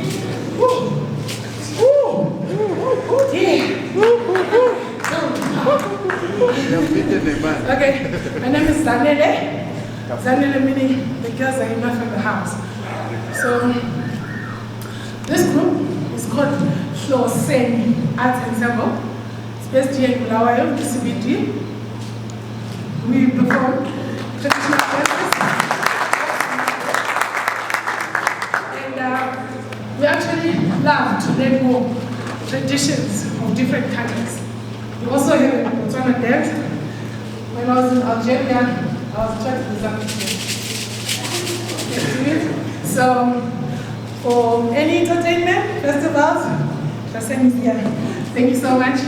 Okay, my name is Zanele. Zanele meaning the girls are enough in the house. So, this group is called Hloseni Arts Ensemble. It's based here in Bulawayo, CBD. We perform traditional dances. And we actually love to learn more traditions of different countries. We also have a Botswana dance. When I was in Algeria, I was trying to design. So, for any entertainment, festivals, Hloseni is here. Thank you so much.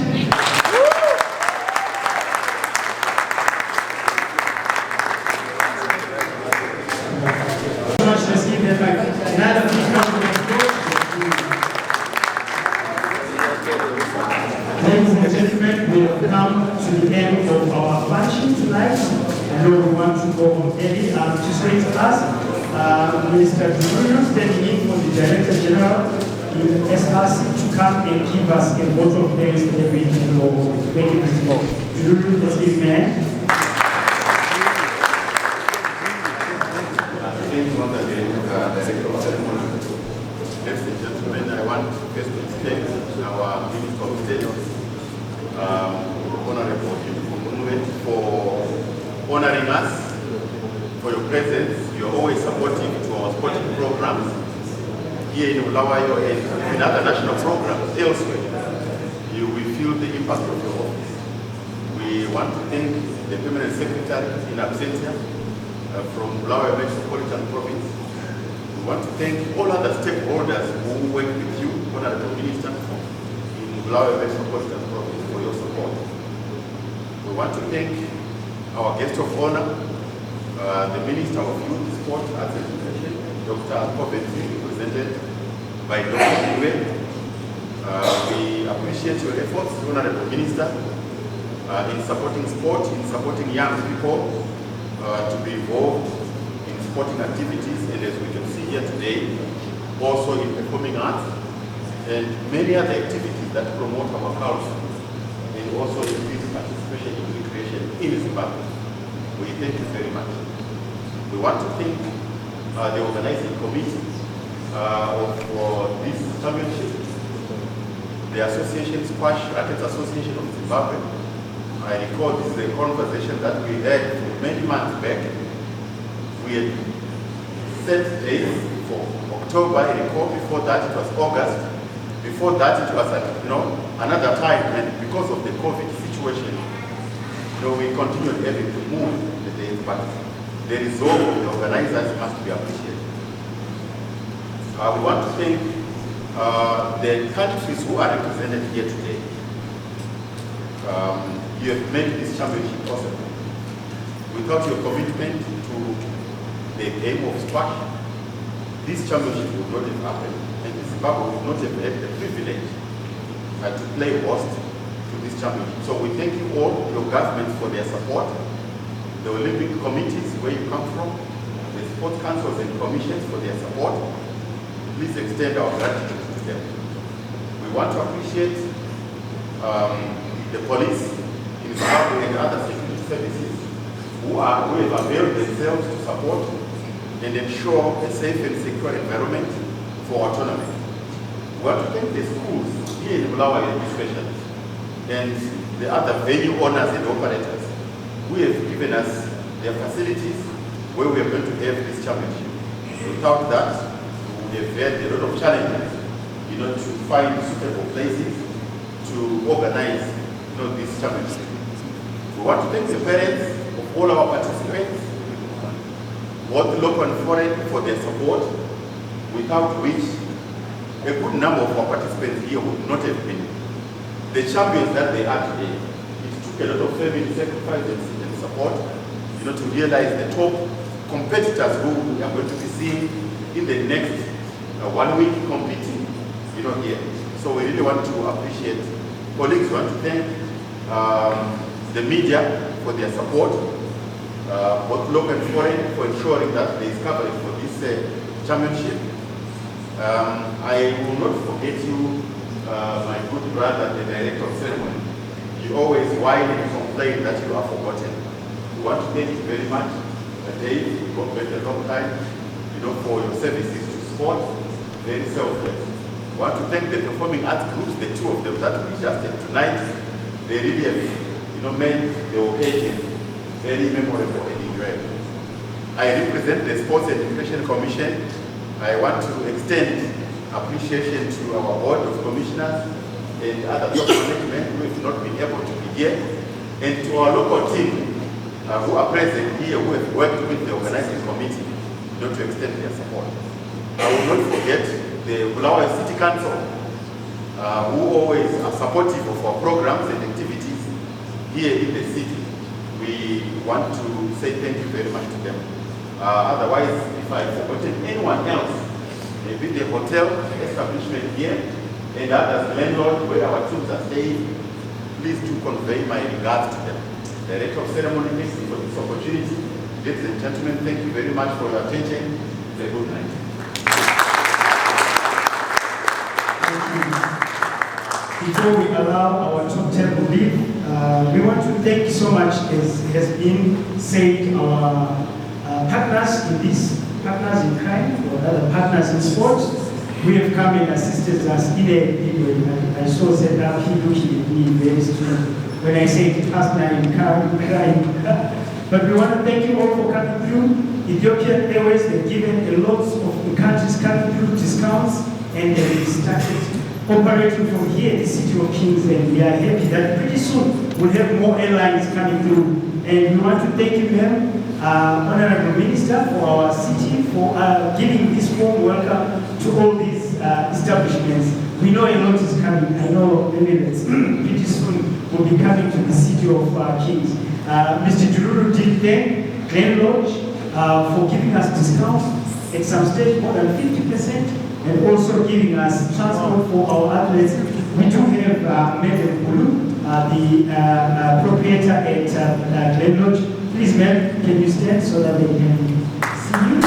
Let's give them another big round of applause. Ladies and gentlemen, we have come to the end of our function tonight. I know we want to go on early. To say to us, Minister Duluyu, standing in for the Director General in SRC, to come and give us a vote of thanks for everything for making this vote. Duluyu, let's give him a hand. Ladies and gentlemen, I want to first thank our Minister of State, Honorable for honoring us, for your presence. You're always supportive to our sporting programs here in Bulawayo and in other national programs elsewhere. You will feel the impact of your office. We want to thank the Permanent Secretary in absentia from Bulawayo Metropolitan Province. We want to thank all other stakeholders who work with you, Honorable Minister, in Bulawayo Metropolitan Province for your support. We want to thank our guest of honor, the Minister of Youth, Sport, Arts and Education, Dr. Coventry, represented by Dr. Iwe. We appreciate your efforts, Honorable Minister, in supporting sport, in supporting young people to be involved in sporting activities, and as we can see here today, also in performing arts and many other activities that promote our culture and also increase participation in recreation in Zimbabwe. We thank you very much. We want to thank the organizing committee of this championship, the Association Squash Rackets Association of Zimbabwe. I recall this is a conversation that we had many months back. We had set dates for October, I recall. Before that it was August. Before that it was another time, and because of the COVID situation, we continued having to move the dates, but the resolve of the organizers must be appreciated. We want to thank the countries who are represented here today. You have made this championship possible. Without your commitment to the game of squash, this championship would not have happened, and Zimbabwe would not have had the privilege to play host to this championship. So we thank you all, your government, for their support, the Olympic committees where you come from, the sport councils and commissions for their support. Please extend our gratitude to them. We want to appreciate the police in Zimbabwe and other security services who have availed themselves to support and ensure a safe and secure environment for our tournament. We want to thank the schools here in Bulawayo especially and the other venue owners and operators who have given us their facilities where we are going to have this championship. Without that, we would have had a lot of challenges, to find suitable places to organize, this championship. We want to thank the parents of all our participants, both local and foreign, for their support, without which a good number of our participants here would not have been the champions that they are today. It took a lot of family sacrifice and support, to realize the top competitors who we are going to be seeing in the next 1 week competing, here. So we really want to appreciate colleagues. We want to thank the media for their support, both local and foreign, for ensuring that there is coverage for this championship. I will not forget you, my good brother, the director of ceremony. You always whine and complain that you are forgotten. We want to thank you very much. Dave, we got back a long time, for your services to sport, very selfless. We want to thank the performing arts groups, the two of them that we just had tonight. They really have, made the occasion very memorable and enjoyable. I represent the Sports and Education Commission. I want to extend appreciation to our board of commissioners and other top management who have not been able to be here, and to our local team who are present here, who have worked with the organizing committee to extend their support. I will not forget the Bulawayo City Council, who always are supportive of our programs and activities here in the city. We want to say thank you very much to them. Otherwise, if I've forgotten anyone else, maybe the hotel establishment here and others, landlord, where our teams are staying, please do convey my regards to them. Director of Ceremony, thank you for this opportunity. Ladies and gentlemen, thank you very much for your attention. Have a good night. Before we allow our top 10 to leave, we want to thank you so much, as has been said, our partners in this, partners in crime, or other partners in sports. We have come and assisted us in a I saw said that he looking at me very strong when I say partner in crime. But we want to thank you all for coming through. Ethiopian Airways, they've given a lot of the countries coming through discounts, and they've started operating from here, the City of Kings, and we are happy that pretty soon we'll have more airlines coming through. And we want to thank you, ma'am, Honorable Minister, for our city, for giving this warm welcome to all these establishments. We know a lot is coming. I know Emirates pretty soon will be coming to the City of Kings. Mr. Dururu did thank Glen Lodge for giving us discounts at some stage, more than 50%. And also giving us transport for our athletes. We do have Madam Bulu, the proprietor at Glen Lodge. Please, ma'am, can you stand so that they can see you?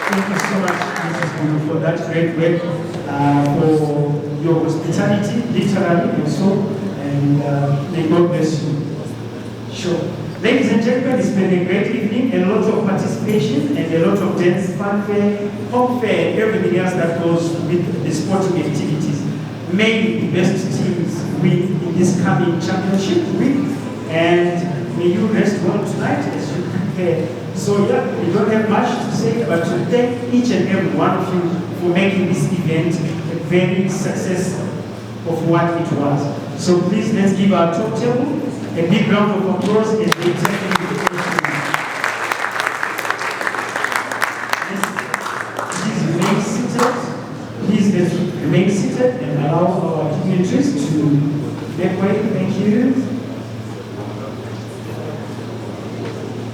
Thank you so much, Mrs. Bulu, for that great work, for your hospitality, literally and so, and may God bless you. Sure. Ladies and gentlemen, it's been a great evening, a lot of participation and a lot of dance, fanfare, home fair, and everything else that goes with the sporting activities. May the best teams win in this coming championship week, and may you rest well tonight as you prepare. So yeah, we don't have much to say, but to thank each and every one of you for making this event a very success of what it was. So please, let's give our top table a big round of applause as we take the invitation. Please remain seated. Please remain seated and allow our dignitaries to make way. Thank you.